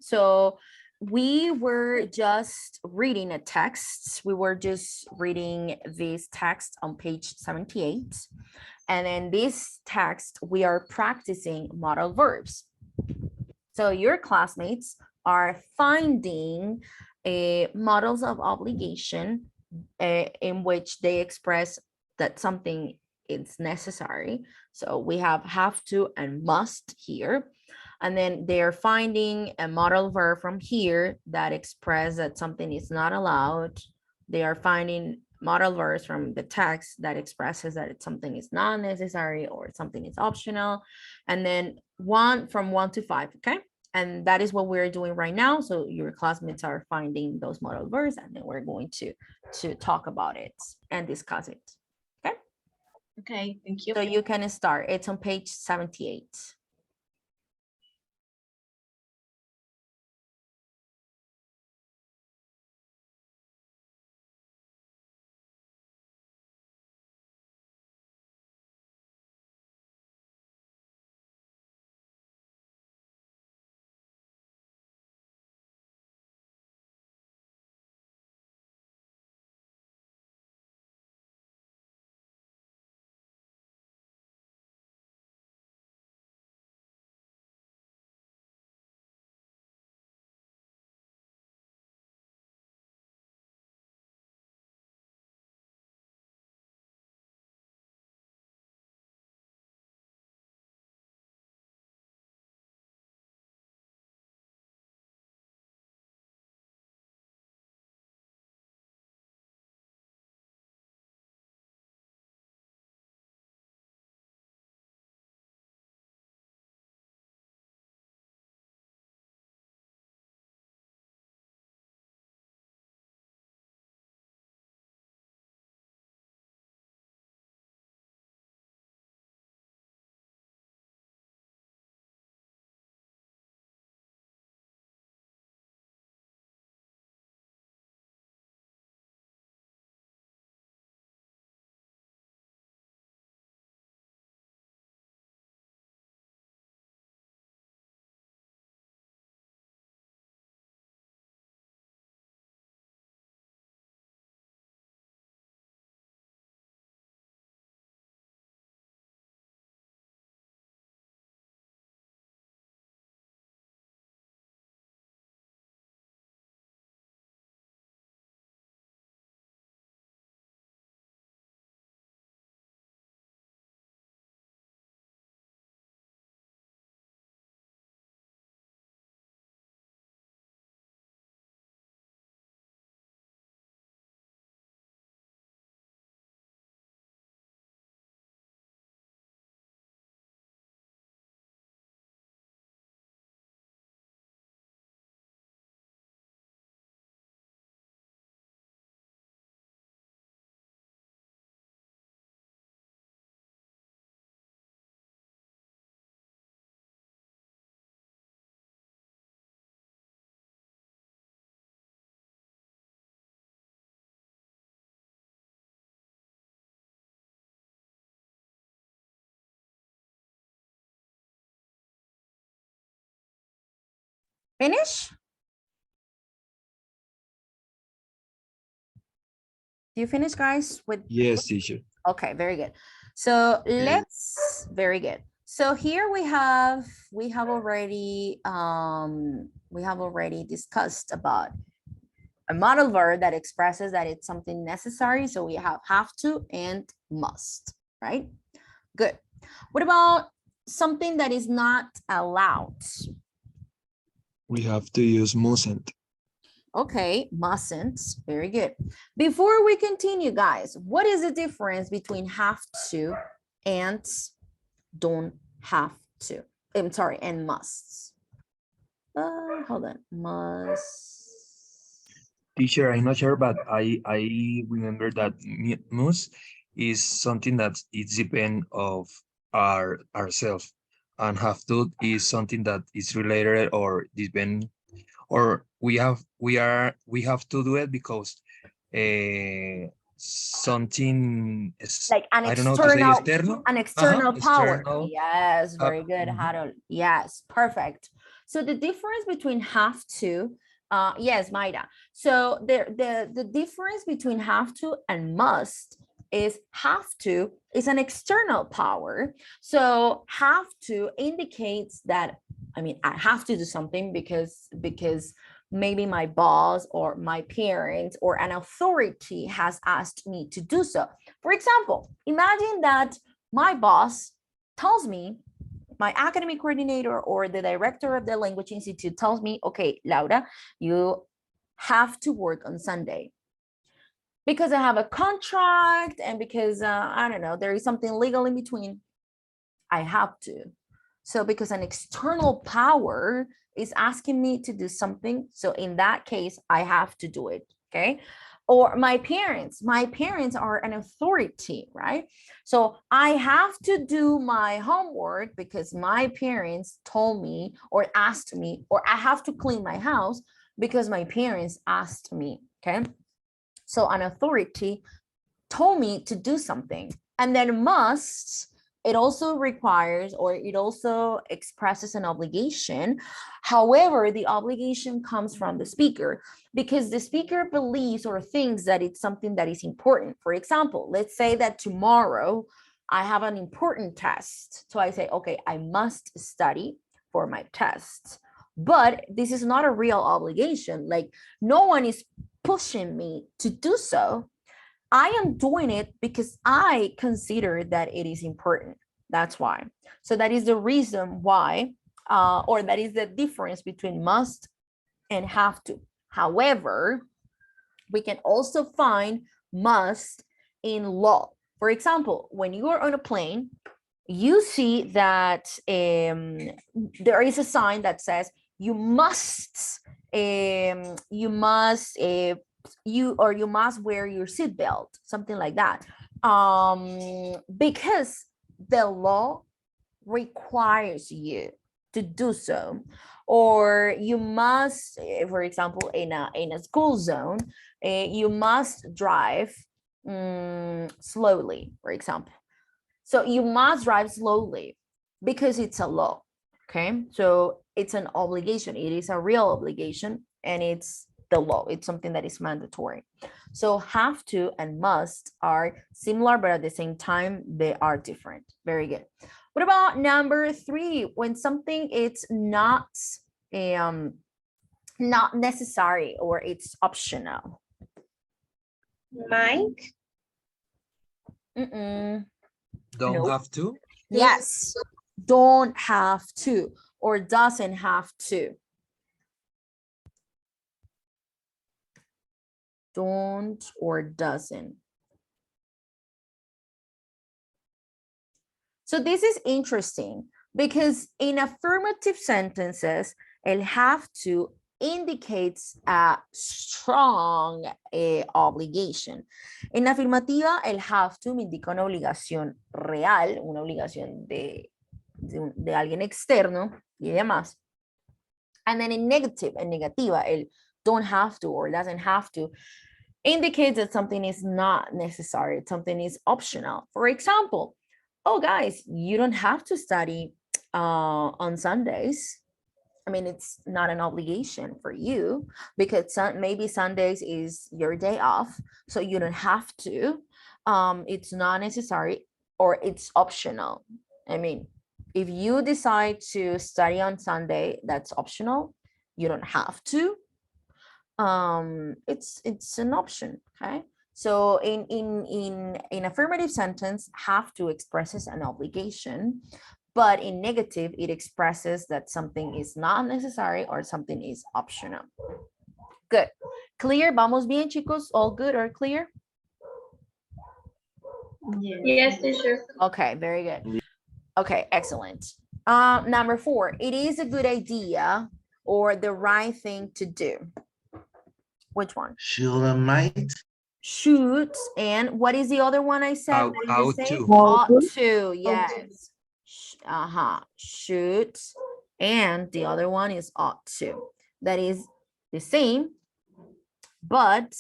So we were just reading a text. We were just reading this text on page 78. And in this text, we are practicing modal verbs. So your classmates are finding models of obligation in which they express that something is necessary. So we have to and must here. And then they're finding a modal verb from here that express that something is not allowed. They are finding modal verbs from the text that expresses that something is not necessary or something is optional. And then from 1 to 5, okay? And that is what we're doing right now. So your classmates are finding those modal verbs, and then we're going to talk about it and discuss it. Okay? Okay, thank you. So you can start. It's on page 78. Finish? Do you finish, guys? Yes, teacher. Okay, very good. So let's, very good. So here we have already discussed about a modal verb that expresses that it's something necessary. So we have to and must, right? Good. What about something that is not allowed? We have to use mustn't. Okay, mustn't. Very good. Before we continue, guys, what is the difference between have to and don't have to? I'm sorry, and must. Hold on, must. Teacher, I'm not sure, but I remember that must is something that it depends of ourselves, and have to is something that is related or depend, or we have to do it because something is, Like an I don't know how to say external, an external power. external. Yes, very good, Harold. Yes, perfect. So the difference between have to, yes, Maida. So the difference between have to and must is have to is an external power. So have to indicates that, I mean, I have to do something because maybe my boss or my parents or an authority has asked me to do so. For example, imagine that my boss tells me, my academic coordinator or the director of the language institute tells me, okay, Laura, you have to work on Sunday. Because I have a contract and because, I don't know, there is something legal in between, I have to. So because an external power is asking me to do something, so in that case, I have to do it, okay? Or my parents are an authority, right? So I have to do my homework because my parents told me or asked me, or I have to clean my house because my parents asked me, okay? So an authority told me to do something. And then must, it also requires, or it also expresses an obligation. However, the obligation comes from the speaker because the speaker believes or thinks that it's something that is important. For example, let's say that tomorrow I have an important test. So I say, okay, I must study for my test. But this is not a real obligation. Like no one is pushing me to do so. I am doing it because I consider that it is important. That's why. So that is the reason why, or that is the difference between must and have to. However, we can also find must in law. For example, when you are on a plane, you see that there is a sign that says you must wear your seatbelt, something like that, because the law requires you to do so. Or you must, for example, in a school zone, you must drive slowly, for example. So you must drive slowly because it's a law, okay? So it's an obligation. It is a real obligation and it's the law. It's something that is mandatory. So have to and must are similar, but at the same time, they are different. Very good. What about number 3? When something is not necessary or it's optional. Mike? Don't Nope. have to? Yes, don't have to or doesn't have to. Don't or doesn't. So this is interesting because in affirmative sentences, el have to indicates a strong obligation. En afirmativa, el have to me indica una obligación real, una obligación de alguien externo y demás. And then in negative, en negativa, el don't have to or doesn't have to indicates that something is not necessary, something is optional. For example, oh guys, you don't have to study on Sundays. I mean, it's not an obligation for you because maybe Sundays is your day off, so you don't have to. It's not necessary or it's optional. I mean, if you decide to study on Sunday, that's optional. You don't have to. It's an option. Okay. So in affirmative sentence, have to expresses an obligation, but in negative, it expresses that something is not necessary or something is optional. Good. Clear? Vamos bien, chicos? All good or clear? Yes, teacher. Okay, very good. Okay, excellent. Number 4, it is a good idea or the right thing to do. Which one? Should and might. Should, and what is the other one I said? Ought to. Ought to, yes. Should, and the other one is ought to. That is the same, but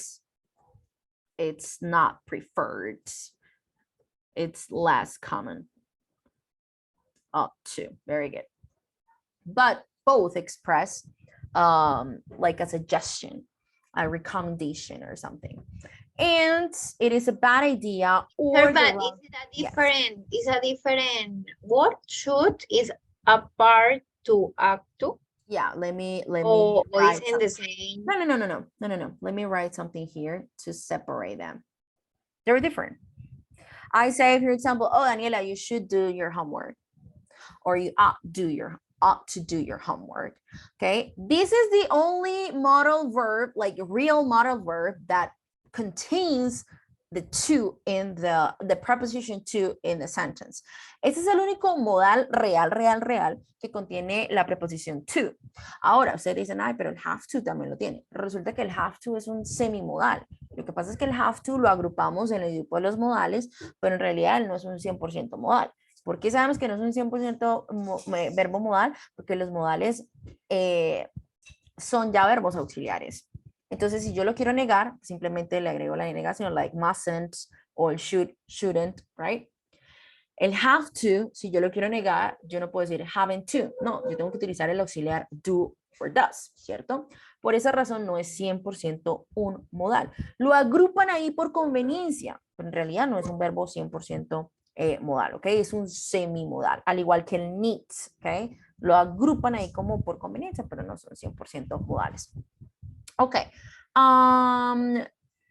it's not preferred. It's less common. Ought to, very good. But both express like a suggestion, a recommendation or something. And it is a bad idea or but is it a different, is a different word? Should is a part to act to? Yeah, let me or is in the same? No. Let me write something here to separate them. They're different. I say, for example, oh, Daniela, you should do your homework, or you ought to do your homework. Okay, this is the only modal verb, like real modal verb, that contains the to in the preposition to in the sentence. Este es el único modal real que contiene la preposición to. Ahora, ustedes dicen, ay, pero el have to también lo tiene. Resulta que el have to es un semimodal. Lo que pasa es que el have to lo agrupamos en el grupo de los modales, pero en realidad no es un 100% modal. ¿Por qué sabemos que no es un 100% verbo modal? Porque los modales son ya verbos auxiliares. Entonces, si yo lo quiero negar, simplemente le agrego la negación, like mustn't or should, shouldn't, right? El have to, si yo lo quiero negar, yo no puedo decir haven't to. No, yo tengo que utilizar el auxiliar do or does, ¿cierto? Por esa razón no es 100% un modal. Lo agrupan ahí por conveniencia, pero en realidad no es un verbo 100% modal, ¿ok? Es un semimodal, al igual que el needs, ¿ok? Lo agrupan ahí como por conveniencia, pero no son 100% modales. Ok,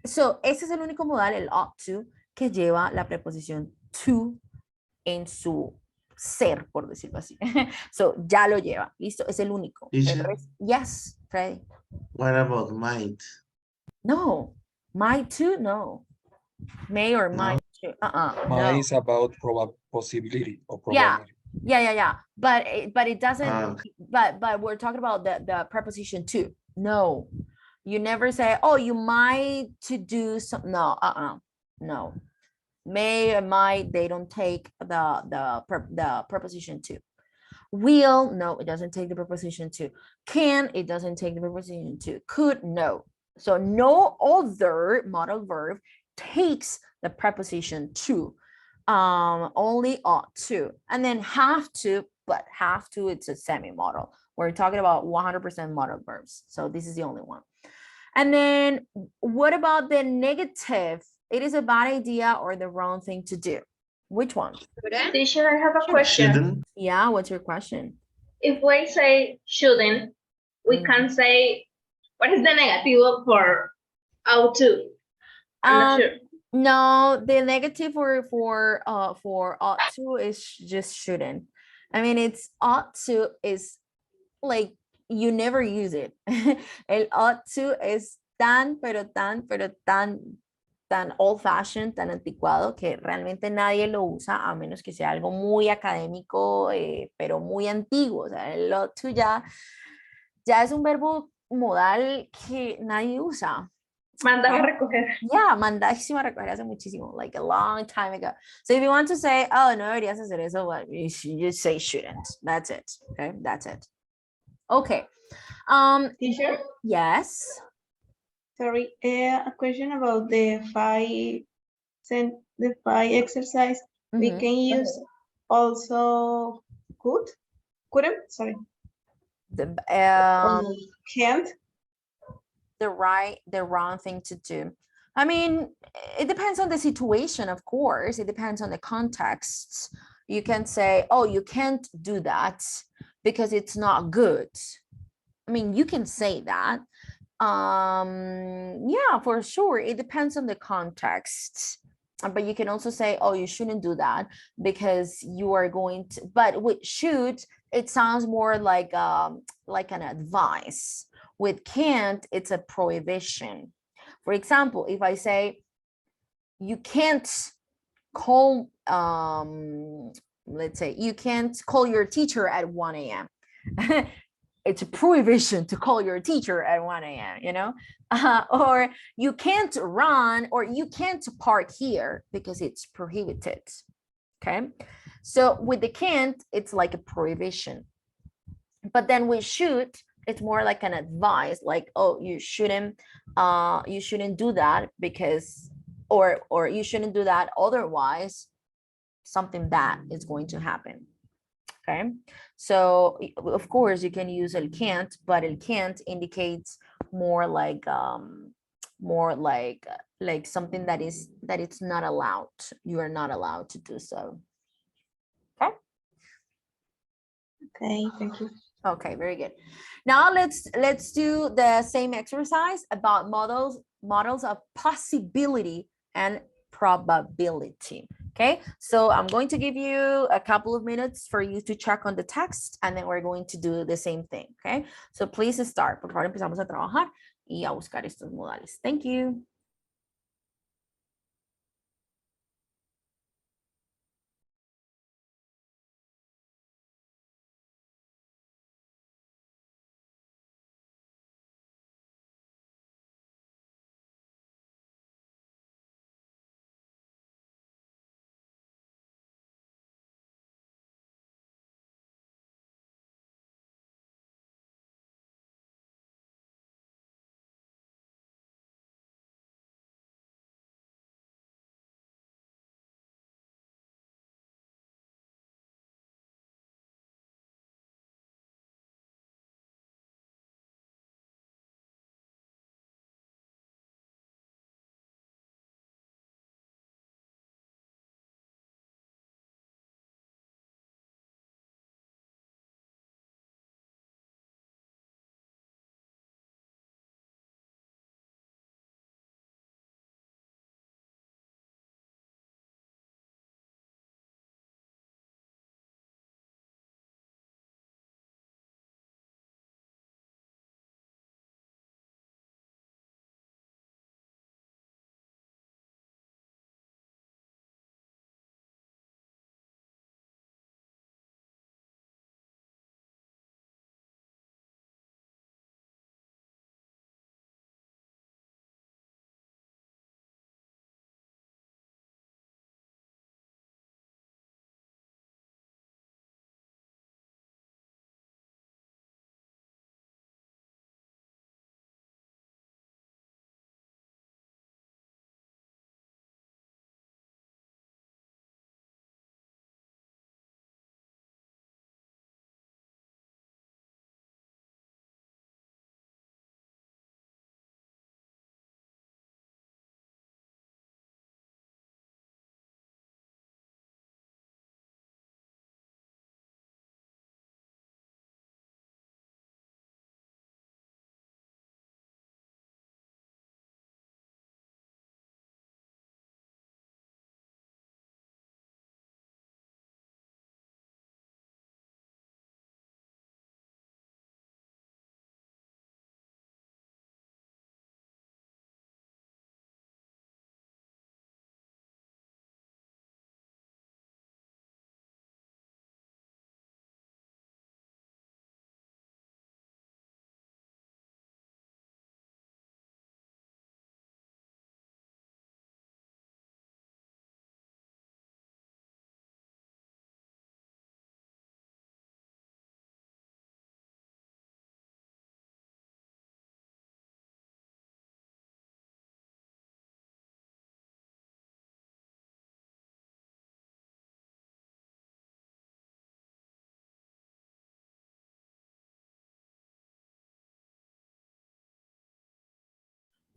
so ese es el único modal, el ought to, que lleva la preposición to en su ser, por decirlo así. So, ya lo lleva, listo, es el único. Yes, Freddy. What about might? No, might to, no. May or might to, Might no. is about possibility or probability. Yeah. But it doesn't, but we're talking about the preposition to. No. You never say, oh, you might to do something. No, no. May or might, they don't take the preposition to. Will, no, it doesn't take the preposition to. Can, it doesn't take the preposition to. Could, no. So no other modal verb takes the preposition to. Only ought to. And then have to, but have to, it's a semi-modal. We're talking about 100% modal verbs. So this is the only one. And then what about the negative? It is a bad idea or the wrong thing to do. Which one? Teacher, I have a question. Shouldn't. Yeah, what's your question? If we say shouldn't, we can say, what is the negative for ought to? I'm not sure. No, the negative for ought to is just shouldn't. I mean, it's ought to is like you never use it. El ought to es tan old fashioned, tan anticuado que realmente nadie lo usa a menos que sea algo muy académico, pero muy antiguo. O sea, el ought to ya es un verbo modal que nadie usa. Mandar a recoger. Yeah, mandadísimo a recoger hace muchísimo, like a long time ago. So if you want to say, oh, no deberías hacer eso, well, you should just say shouldn't. That's it. Okay, that's it. Okay. Teacher? Yes. Sorry, a question about the five exercise. We can use also couldn't, sorry. Can't. The wrong thing to do. I mean, it depends on the situation, of course. It depends on the context. You can say, oh, you can't do that because it's not good. I mean, you can say that. Yeah, for sure. It depends on the context. But you can also say, oh, you shouldn't do that because you are going to, but with should, it sounds more like an advice. With can't, it's a prohibition. For example, if I say, you can't call, let's say, you can't call your teacher at 1 a.m. It's a prohibition to call your teacher at 1 a.m., you know? Or you can't run, or you can't park here because it's prohibited, okay? So with the can't, it's like a prohibition. But then with should, it's more like an advice, like, oh, you shouldn't do that because, or you shouldn't do that, otherwise something bad is going to happen. Okay, so of course you can use el can't, but el can't indicates more like something that it's not allowed. You are not allowed to do so. Okay. Okay, thank you. Okay, very good. Now let's do the same exercise about models of possibility and probability. Okay, so I'm going to give you a couple of minutes for you to check on the text, and then we're going to do the same thing. Okay, so please start. Por favor, empezamos a trabajar y a buscar estos modales. Thank you.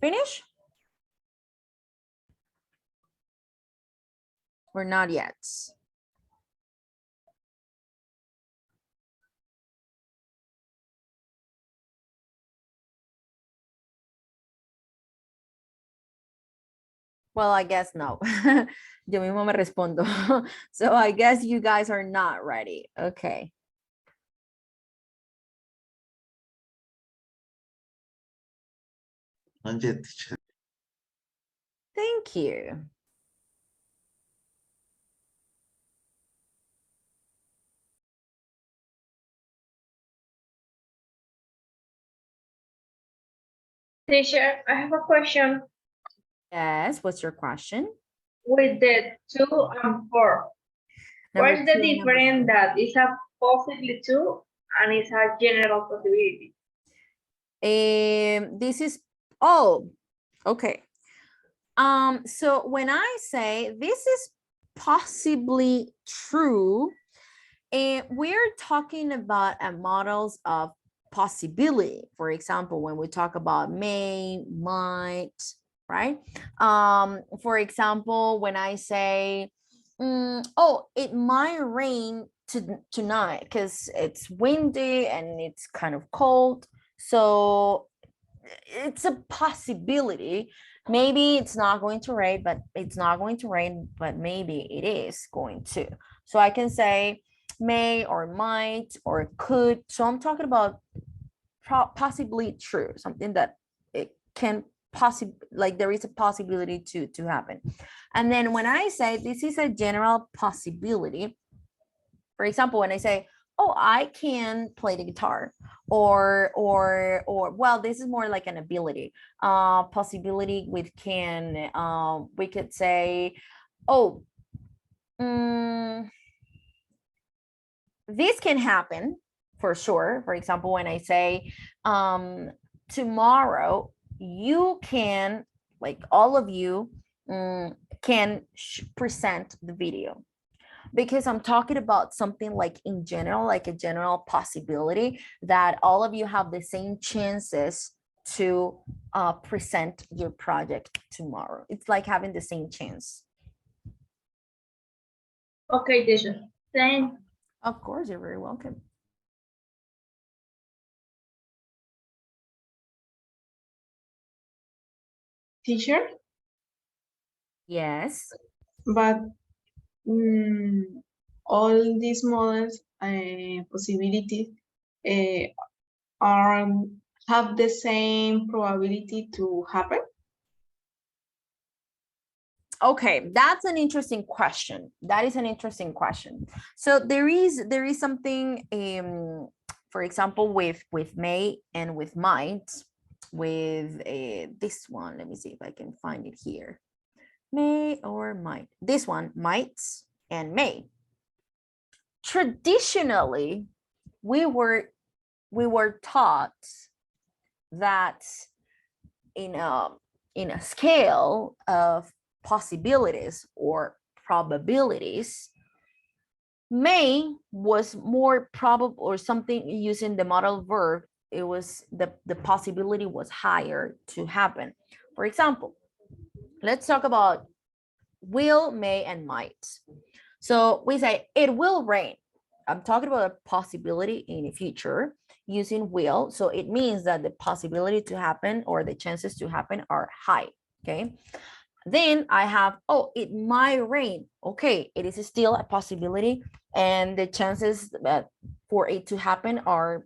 Finish? Or not yet? Well, I guess no. Yo mismo me respondo. So I guess you guys are not ready. Okay. Not yet, teacher. Thank you. Teacher, I have a question Yes, what's your question? with the 2 and 4. Number What is the 2 and number difference 4. that is a possibly 2 and it's a general possibility? This is, oh, okay. So when I say this is possibly true, we're talking about models of possibility. For example, when we talk about may, might, right? For example, when I say, oh, it might rain tonight because it's windy and it's kind of cold. So it's a possibility. Maybe it's not going to rain, but maybe it is going to. So I can say may or might or could. So I'm talking about possibly true, something that it can possibly, like there is a possibility to happen. And then when I say this is a general possibility, for example, when I say, oh, I can play the guitar, or well, this is more like an ability, possibility with can, we could say, oh, this can happen for sure. For example, when I say, tomorrow you can, like all of you can present the video, because I'm talking about something like in general, like a general possibility that all of you have the same chances to present your project tomorrow. It's like having the same chance. Okay, teacher. Thanks. Of course, you're very welcome. Teacher? Yes. But all these models, possibilities, are have the same probability to happen? Okay, that's an interesting question. That is an interesting question. So there is something, for example, with may and with might, with this one. Let me see if I can find it here. May or might. This one, might and may. Traditionally, we were taught that in a scale of possibilities or probabilities, may was more probable, or something using the model verb, it was the possibility was higher to happen. For example, let's talk about will, may, and might. So we say it will rain. I'm talking about a possibility in the future using will. So it means that the possibility to happen or the chances to happen are high. Okay. Then I have, oh, it might rain. Okay, it is still a possibility, and the chances for it to happen are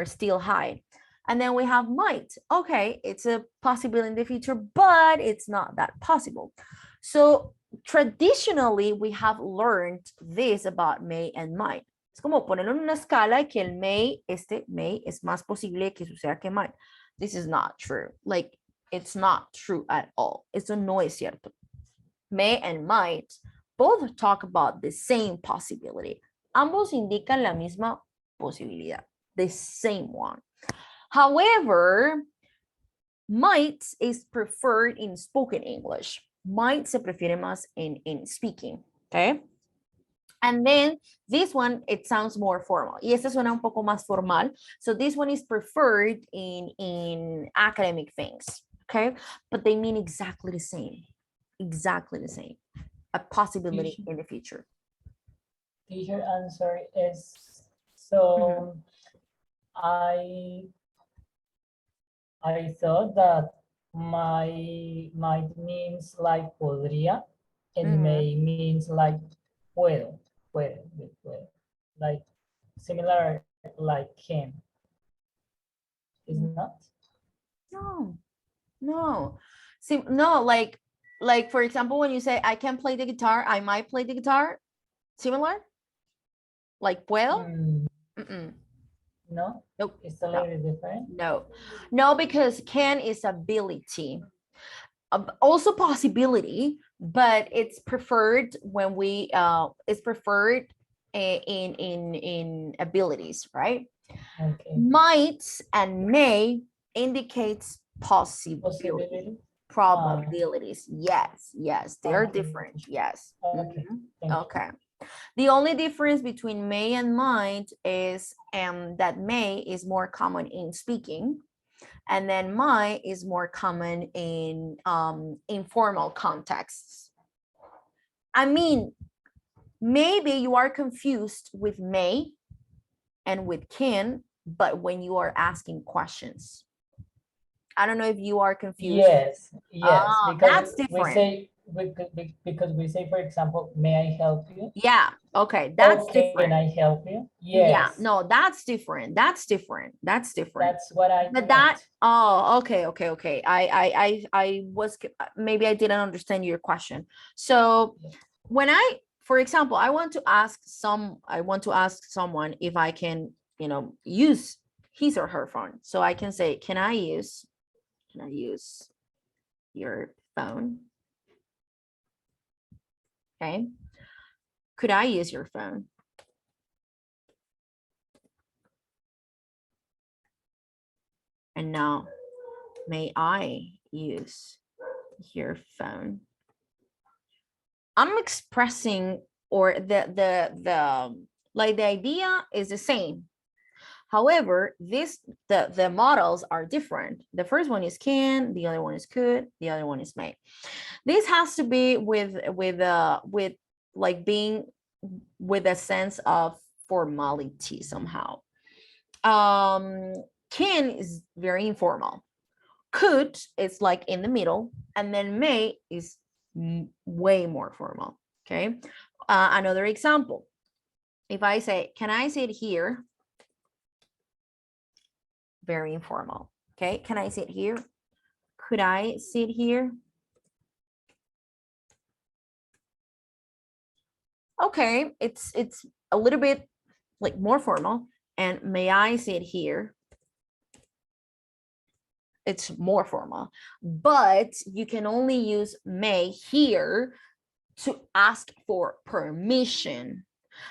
still high. And then we have might. Okay, it's a possibility in the future, but it's not that possible. So traditionally, we have learned this about may and might. Es como ponerlo en una escala que el may es más posible que suceda que might. This is not true. Like, it's not true at all. Eso no es cierto. May and might both talk about the same possibility. Ambos indican la misma posibilidad, the same one. However, might is preferred in spoken English. Might se prefiere más in speaking, okay? And then this one, it sounds more formal. Y este suena un poco más formal. So this one is preferred in academic things, okay? But they mean exactly the same, a possibility Teacher. in the future. Teacher answer is so I thought that might means like podría and may means like puedo, like similar like can. Is not? No. See, no, like for example, when you say I can play the guitar, I might play the guitar, similar? Like puedo? No? Nope. It's a little different? No, because can is ability. Also possibility, but it's preferred when we it's preferred in abilities, right? Okay. Might and may indicates possibility. Probabilities. Yes, they are different. Yes. Okay. Okay. The only difference between may and might is that may is more common in speaking, and then might is more common in informal contexts. I mean, maybe you are confused with may and with can, but when you are asking questions. I don't know if you are confused. Yes, because that's different. Because we say, for example, may I help you? Yeah, okay, that's different. Can I help you? Yes. Yeah, no, that's different. That's what I but meant. Okay. I was, maybe I didn't understand your question. So when for example, I want to ask someone if I can, use his or her phone. So I can say, can I use your phone? Okay. Could I use your phone? And now, may I use your phone? I'm expressing, or the idea is the same. However, the models are different. The first one is can, the other one is could, the other one is may. This has to be with like being with a sense of formality somehow. Can is very informal. Could is like in the middle, and then may is way more formal. Okay. Another example. If I say, can I sit here? Very informal. Okay. Can I sit here? Could I sit here? Okay. It's a little bit like more formal. And may I sit here? It's more formal, but you can only use may here to ask for permission.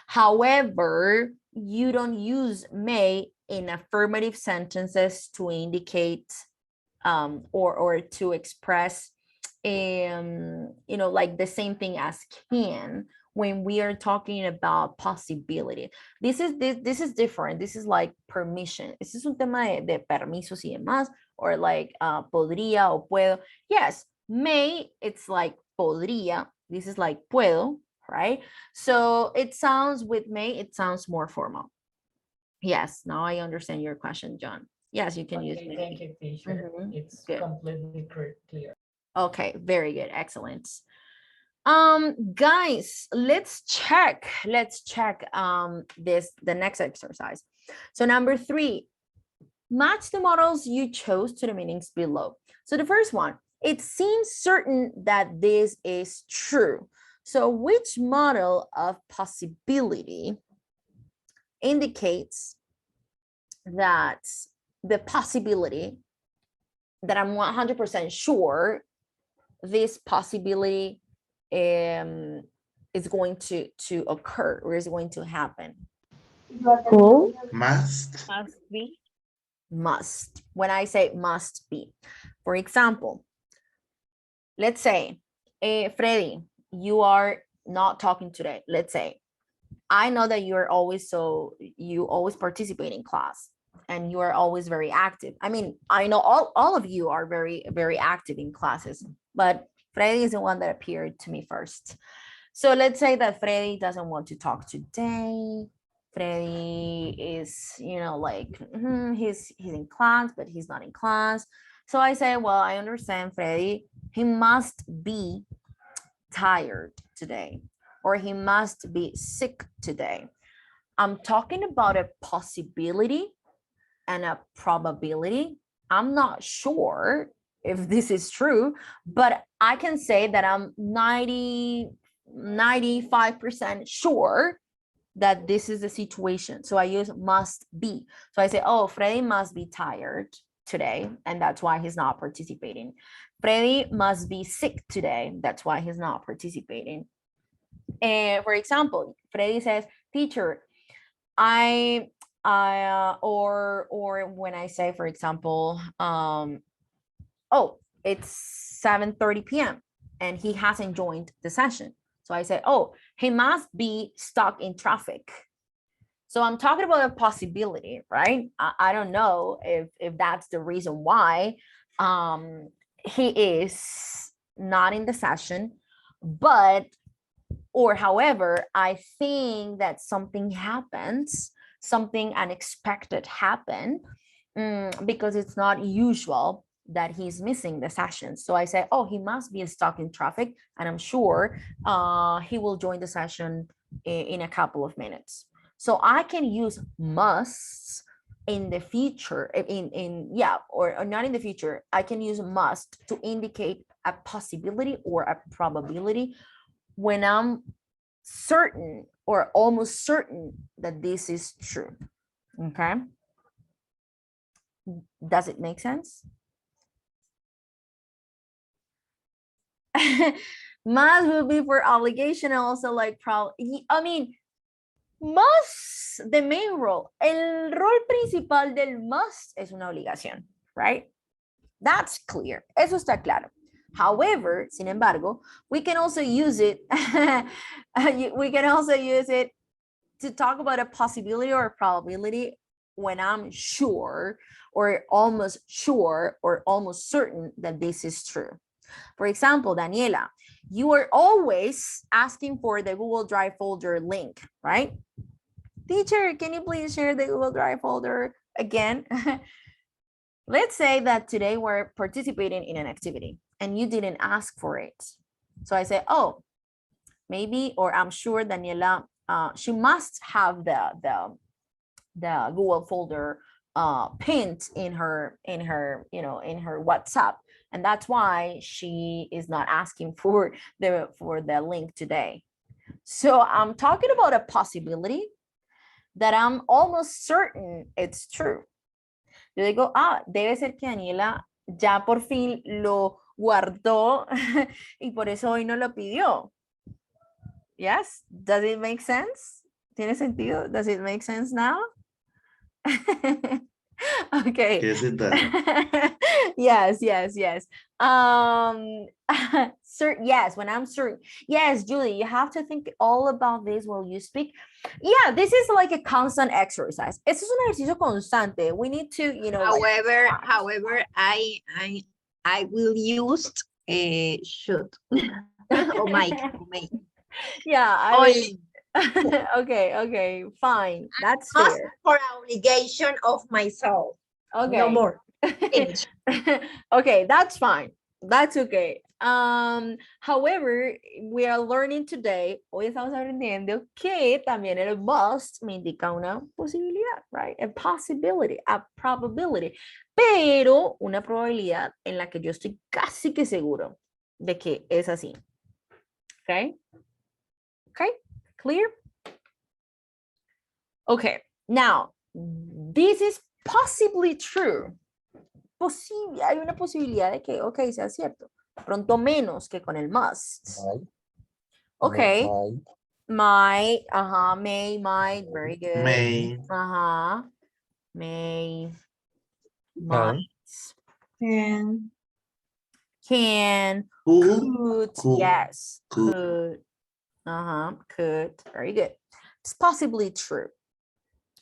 However, you don't use may in affirmative sentences to indicate or to express like the same thing as can when we are talking about possibility. This is different. This is like permission. This is un tema de permisos y demás, or like podría o puedo. Yes, may, it's like podría. This is like puedo, right? So it sounds, with may, it sounds more formal. Yes, now I understand your question, John. Yes, you can use may. Thank you, teacher. It's good. Completely clear. Okay, very good, excellent. Guys, let's check the next exercise. So number 3, match the models you chose to the meanings below. So the first one, it seems certain that this is true. So which model of possibility indicates that the possibility that I'm 100% sure this possibility is going to occur, or is going to happen? Cool. Must. Be. Must. When I say must be, for example, let's say, Freddy, you are not talking today. Let's say, I know that you always participate in class. and you are always very active. I mean, I know all of you are very, very active in classes, but Freddy is the one that appeared to me first. So let's say that Freddy doesn't want to talk today. Freddy is, you know, like he's in class, but he's not in class. So I say, well, I understand Freddy. He must be tired today, or he must be sick today. I'm talking about a possibility and a probability. I'm not sure if this is true, but I can say that I'm 95% sure that this is the situation. So I use must be. So I say, oh, Freddy must be tired today, and that's why he's not participating. Freddy must be sick today. That's why he's not participating. And for example, Freddy says, teacher, or when I say, for example, oh, it's 7:30 p.m. and he hasn't joined the session. So I say, oh, he must be stuck in traffic. So I'm talking about a possibility, right? I don't know if that's the reason why he is not in the session, but, or however, I think that something happens, something unexpected happened, because it's not usual that he's missing the session. So I say, oh, he must be stuck in traffic, and I'm sure he will join the session in a couple of minutes. So I can use must in the future, or not in the future. I can use must to indicate a possibility or a probability when I'm certain or almost certain that this is true. Okay. Does it make sense? Must will be for obligation, and also like I mean, must, the main role, el rol principal del must es una obligación, right? That's clear. Eso está claro. However, sin embargo, we can also use it. We can also use it to talk about a possibility or a probability when I'm sure or almost certain that this is true. For example, Daniela, you are always asking for the Google Drive folder link, right? Teacher, can you please share the Google Drive folder again? Let's say that today we're participating in an activity and you didn't ask for it. So I say, oh, maybe, or I'm sure Daniela, she must have the Google folder pinned in her WhatsApp, and that's why she is not asking for the link today. So I'm talking about a possibility that I'm almost certain it's true. Yo digo, debe ser que Daniela ya por fin lo guardó y por eso hoy no lo pidió. Yes, does it make sense? ¿Tiene sentido? Does it make sense now? Okay. Yes, it does. Yes. Yes, when I'm certain. Yes, Julie, you have to think all about this while you speak. Yeah, this is like a constant exercise. Esto es un ejercicio constante. We need to, However, I will use should or might. Yeah, okay, fine. That's fair. For obligation of myself. Okay. No more. Okay, that's fine. That's okay. However, we are learning today, hoy estamos aprendiendo que también el must me indica una posibilidad, right? A possibility, a probability, pero una probabilidad en la que yo estoy casi que seguro de que es así. Okay? Okay, clear? Okay, now, this is possibly true. Hay una posibilidad de que, okay, sea cierto. Pronto menos que con el must. Okay. May, might, very good. May. May. Might. Can. Could. Yes. Could. Could. Very good. It's possibly true.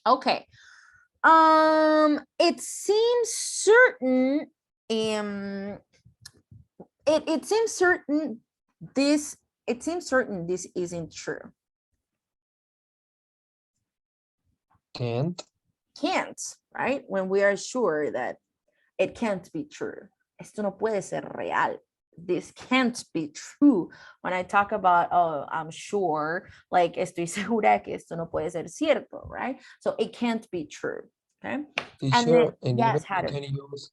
Okay. It seems certain. It seems certain this. It seems certain this isn't true. Can't. Can't, right? When we are sure that it can't be true. Esto no puede ser real. This can't be true. When I talk about, oh, I'm sure, like estoy segura que esto no puede ser cierto, right? So it can't be true. Okay. And then, Teacher, and even yes, we Haru. can use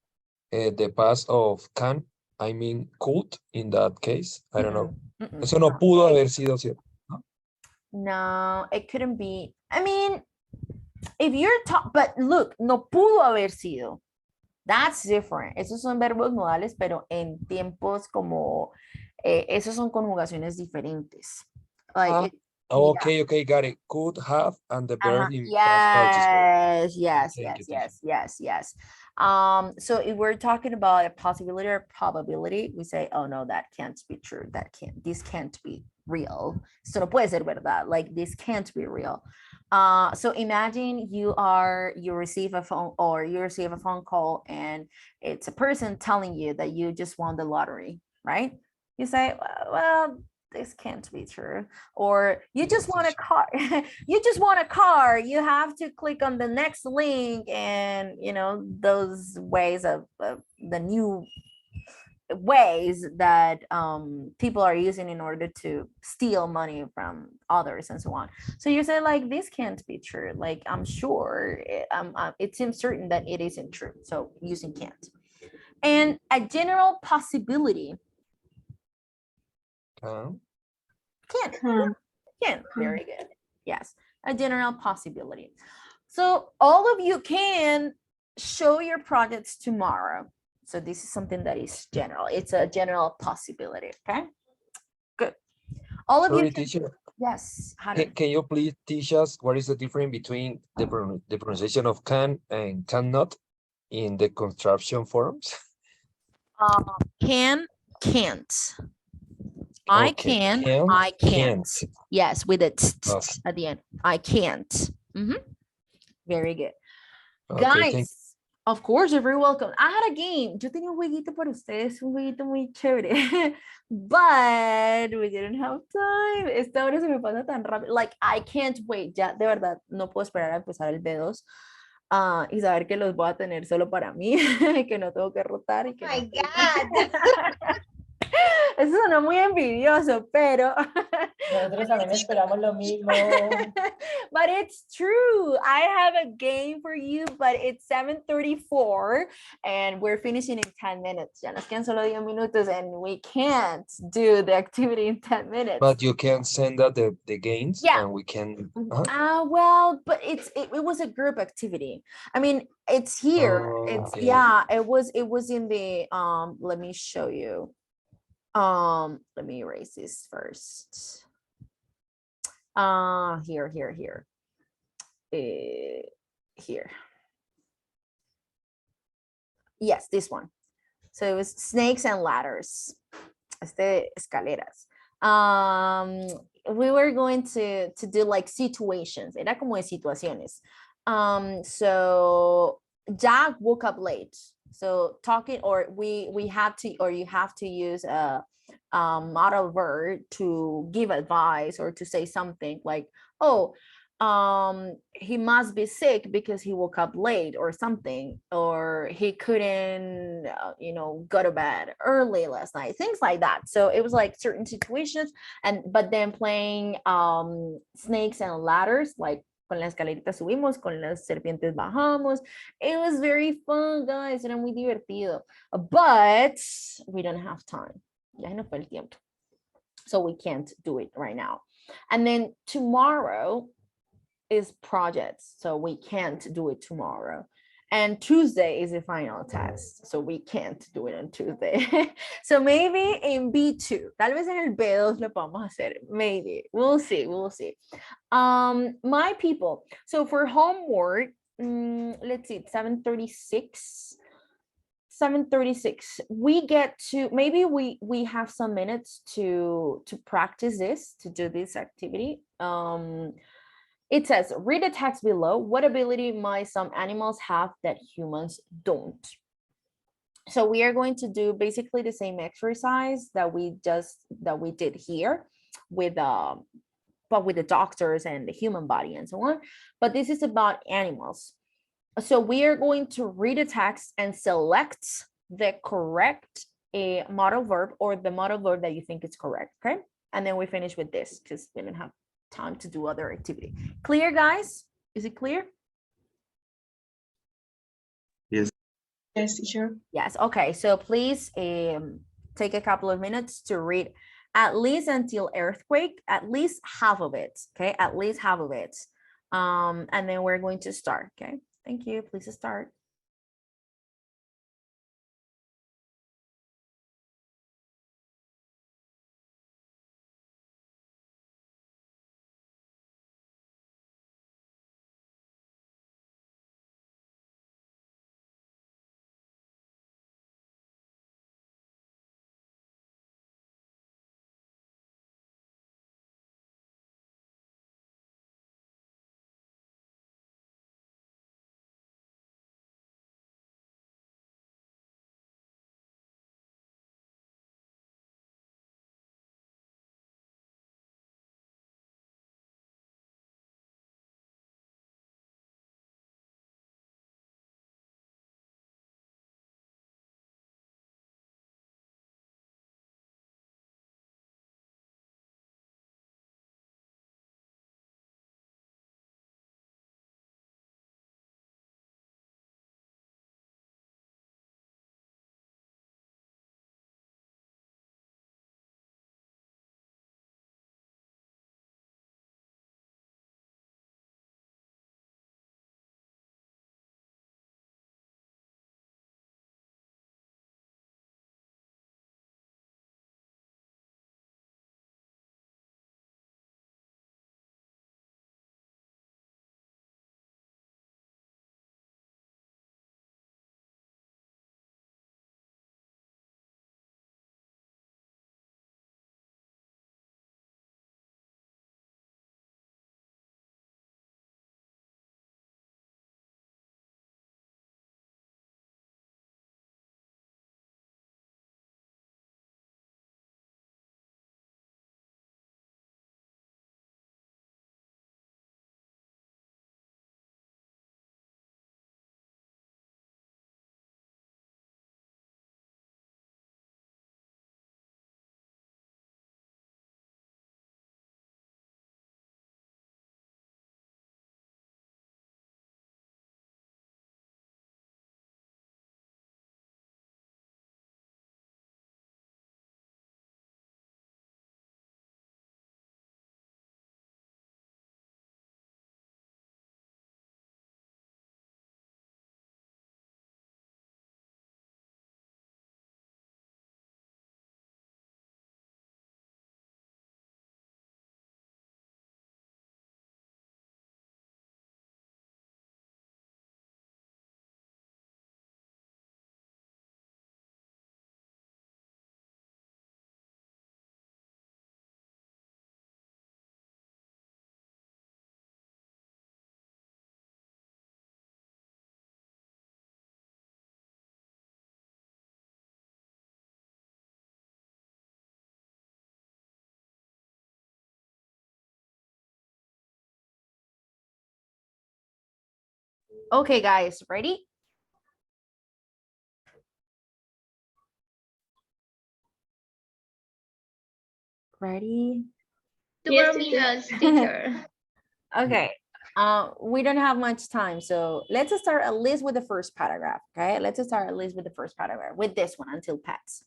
the past of can, I mean could in that case. I don't know. Eso no pudo haber sido cierto. No, it couldn't be. I mean, if you're talking, but look, no pudo haber sido. That's different. Esos son verbos modales, pero en tiempos como, esos son conjugaciones diferentes. Like, Okay, okay, got it. Could have and the verb in past participle. Yes. Thank you. Yes. So if we're talking about a possibility or probability, we say, oh no, that can't be true. This can't be real. Esto no puede ser verdad. Like, this can't be real. So imagine you receive a phone call and it's a person telling you that you just won the lottery, right? You say, well, this can't be true. Or you just want a car. You just want a car. You have to click on the next link, and those ways of the new ways that people are using in order to steal money from others and so on. So you say, like, this can't be true. Like, I'm sure it seems certain that it isn't true. So using can't. And a general possibility. Can. Very good. Yes, a general possibility. So all of you can show your projects tomorrow. So this is something that is general. It's a general possibility. Okay, good. All of you. Teacher. Yes. Can you please teach us what is the difference between the pronunciation of can and cannot in the construction forms? Can, can't. I can, I can't. Yes, with a at the end. I can't. Very good. Guys, of course, you're very welcome. I had a game. Yo tenía un jueguito para ustedes, un jueguito muy chévere. But we didn't have time. Esta hora se me pasa tan rápido. Like, I can't wait. Ya, de verdad, no puedo esperar a empezar el B2. Y saber que los voy a tener solo para mí, que no tengo que rotar. Y que my God. Eso sonó muy envidioso, pero nosotros también esperamos lo mismo. But it's true. I have a game for you, but it's 7:34 and we're finishing in 10 minutes. Ya nos quedan solo 10 minutos and we can't do the activity in 10 minutes. But you can send out the games, yeah. And we can. Well, but it was a group activity. I mean, it's here. Okay. Yeah, it was in the let me show you. Let me erase this first. Here. Here. Yes, this one. So it was snakes and ladders. Escaleras. We were going to do like situations. Era como de situaciones. So Jack woke up late. So talking, or we have to, or you have to use a model verb to give advice or to say something like, oh, he must be sick because he woke up late or something, or he couldn't go to bed early last night, things like that. So it was like certain situations, but then playing snakes and ladders, like con la escalerita subimos, con las serpientes bajamos. It was very fun, guys. Era muy divertido. But we don't have time. Ya no fue el tiempo. So we can't do it right now. And then tomorrow is projects. So we can't do it tomorrow. And Tuesday is the final test. So we can't do it on Tuesday. So maybe in B2, tal vez en el B2 lo podemos hacer. Maybe. We'll see. My people. So for homework, let's see, 7:36. 7:36. We get to, maybe we have some minutes to practice this, to do this activity. It says, read the text below. What ability might some animals have that humans don't? So we are going to do basically the same exercise that we did here with but with the doctors and the human body and so on. But this is about animals. So we are going to read the text and select the correct modal verb or the modal verb that you think is correct, okay? And then we finish with this because we don't have time to do other activity. Clear, guys? Is it clear? Yes. Yes, teacher. Yes, okay. So please take a couple of minutes to read at least until earthquake, at least half of it, okay? At least half of it. And then we're going to start, okay? Thank you. Please start. Okay, guys, ready? Ready? 2 more minutes, teacher. Okay. We don't have much time, so let's start at least with the first paragraph, okay? Let's start at least with the first paragraph, with this one until pets.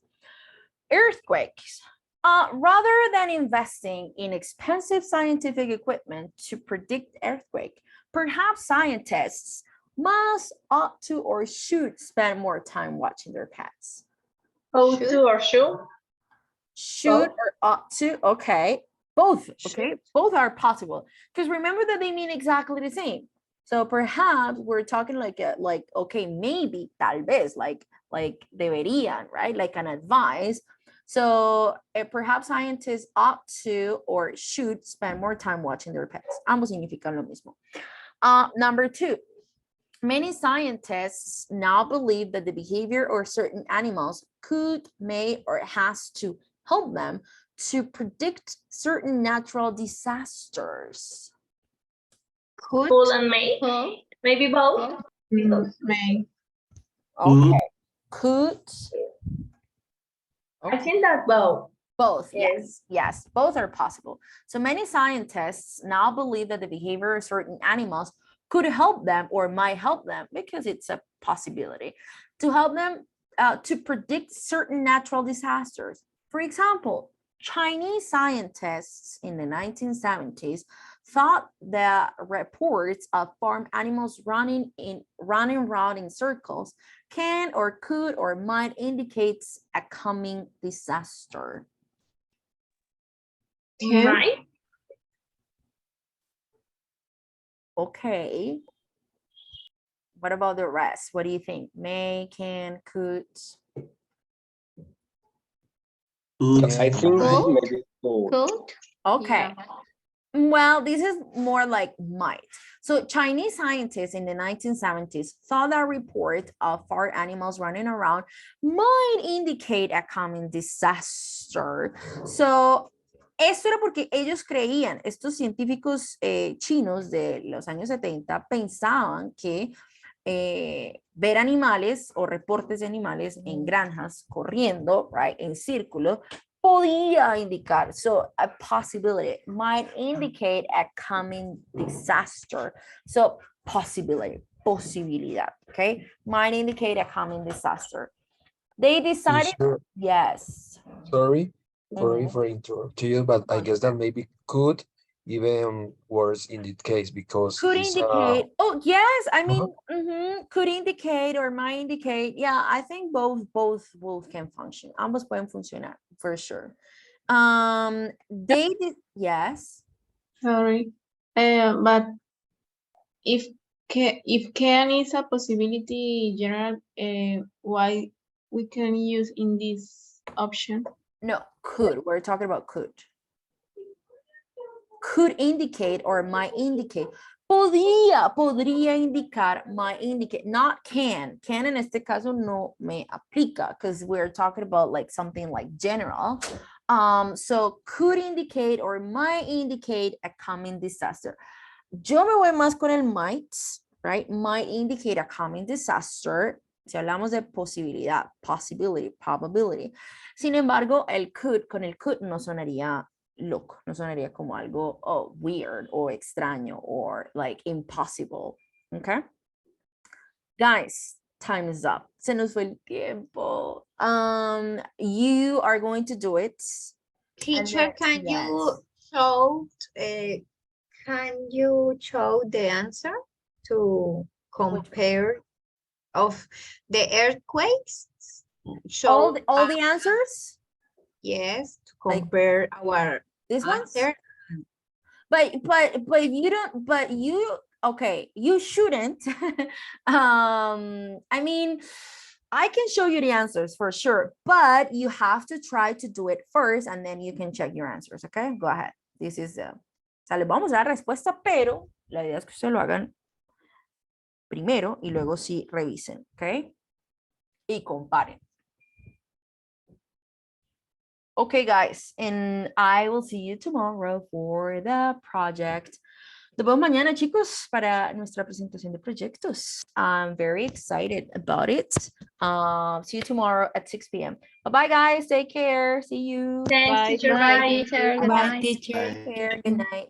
Earthquakes. Rather than investing in expensive scientific equipment to predict earthquake, perhaps scientists ought to, or should spend more time watching their pets. Ought to or should? Should or ought to, okay. Both, okay? Both are possible. Because remember that they mean exactly the same. So perhaps we're talking like okay, maybe, tal vez, like deberían, right? Like an advice. So perhaps scientists ought to or should spend more time watching their pets. Ambos significan lo mismo. Number 2, many scientists now believe that the behavior of certain animals could, may, or has to help them to predict certain natural disasters. Could and may. Maybe both. May. Okay. Could. I think that both. Both, yes, both are possible. So many scientists now believe that the behavior of certain animals could help them or might help them, because it's a possibility, to help them to predict certain natural disasters. For example, Chinese scientists in the 1970s thought that reports of farm animals running around in circles can or could or might indicate a coming disaster. Right? Okay. What about the rest? What do you think? May, can, could? I think maybe could. Okay. Yeah. Well, this is more like might. So Chinese scientists in the 1970s thought a report of farm animals running around might indicate a coming disaster. So esto era porque ellos creían, estos científicos chinos de los años 70 pensaban que ver animales o reportes de animales en granjas corriendo, right, en círculo, podía indicar, so a possibility might indicate a coming disaster. So possibility, posibilidad, okay, might indicate a coming disaster. They decided, yes. Sorry for interrupting you, but I guess that maybe could even worse in this case, because Could it's, indicate, oh yes, I mean, could indicate or might indicate. Yeah, I think both can function. Ambos pueden funcionar for sure. They did, yes. Sorry, but if can is a possibility general, why we can use in this option? No, could. We're talking about could. Could indicate or might indicate. Podría indicar, might indicate, not can. Can en este caso no me aplica because we're talking about like something like general. So could indicate or might indicate a coming disaster. Yo me voy más con el might, right? Might indicate a coming disaster. Si hablamos de posibilidad, possibility, probability. Sin embargo, el could, con el could no sonaría loco, no sonaría como algo weird o extraño or like impossible. Okay? Guys, time is up. Se nos fue el tiempo. You are going to do it. Teacher, can you show the answer to compare of the earthquakes? Show all the answers? Yes, to compare our this answer. But you don't, but you, okay, you shouldn't. I mean, I can show you the answers for sure, but you have to try to do it first and then you can check your answers, okay? Go ahead. This is, o sea, les vamos a dar respuesta, pero la idea es que ustedes lo hagan primero y luego sí revisen, okay? Y comparen. Okay, guys, and I will see you tomorrow for the project. Nos vemos mañana, chicos, para nuestra presentación de proyectos. I'm very excited about it. See you tomorrow at 6 p.m. Bye-bye, guys. Take care. See you. Thanks, Bye, teacher. bye, teacher. Good Bye, night. teacher. Take care. Good night.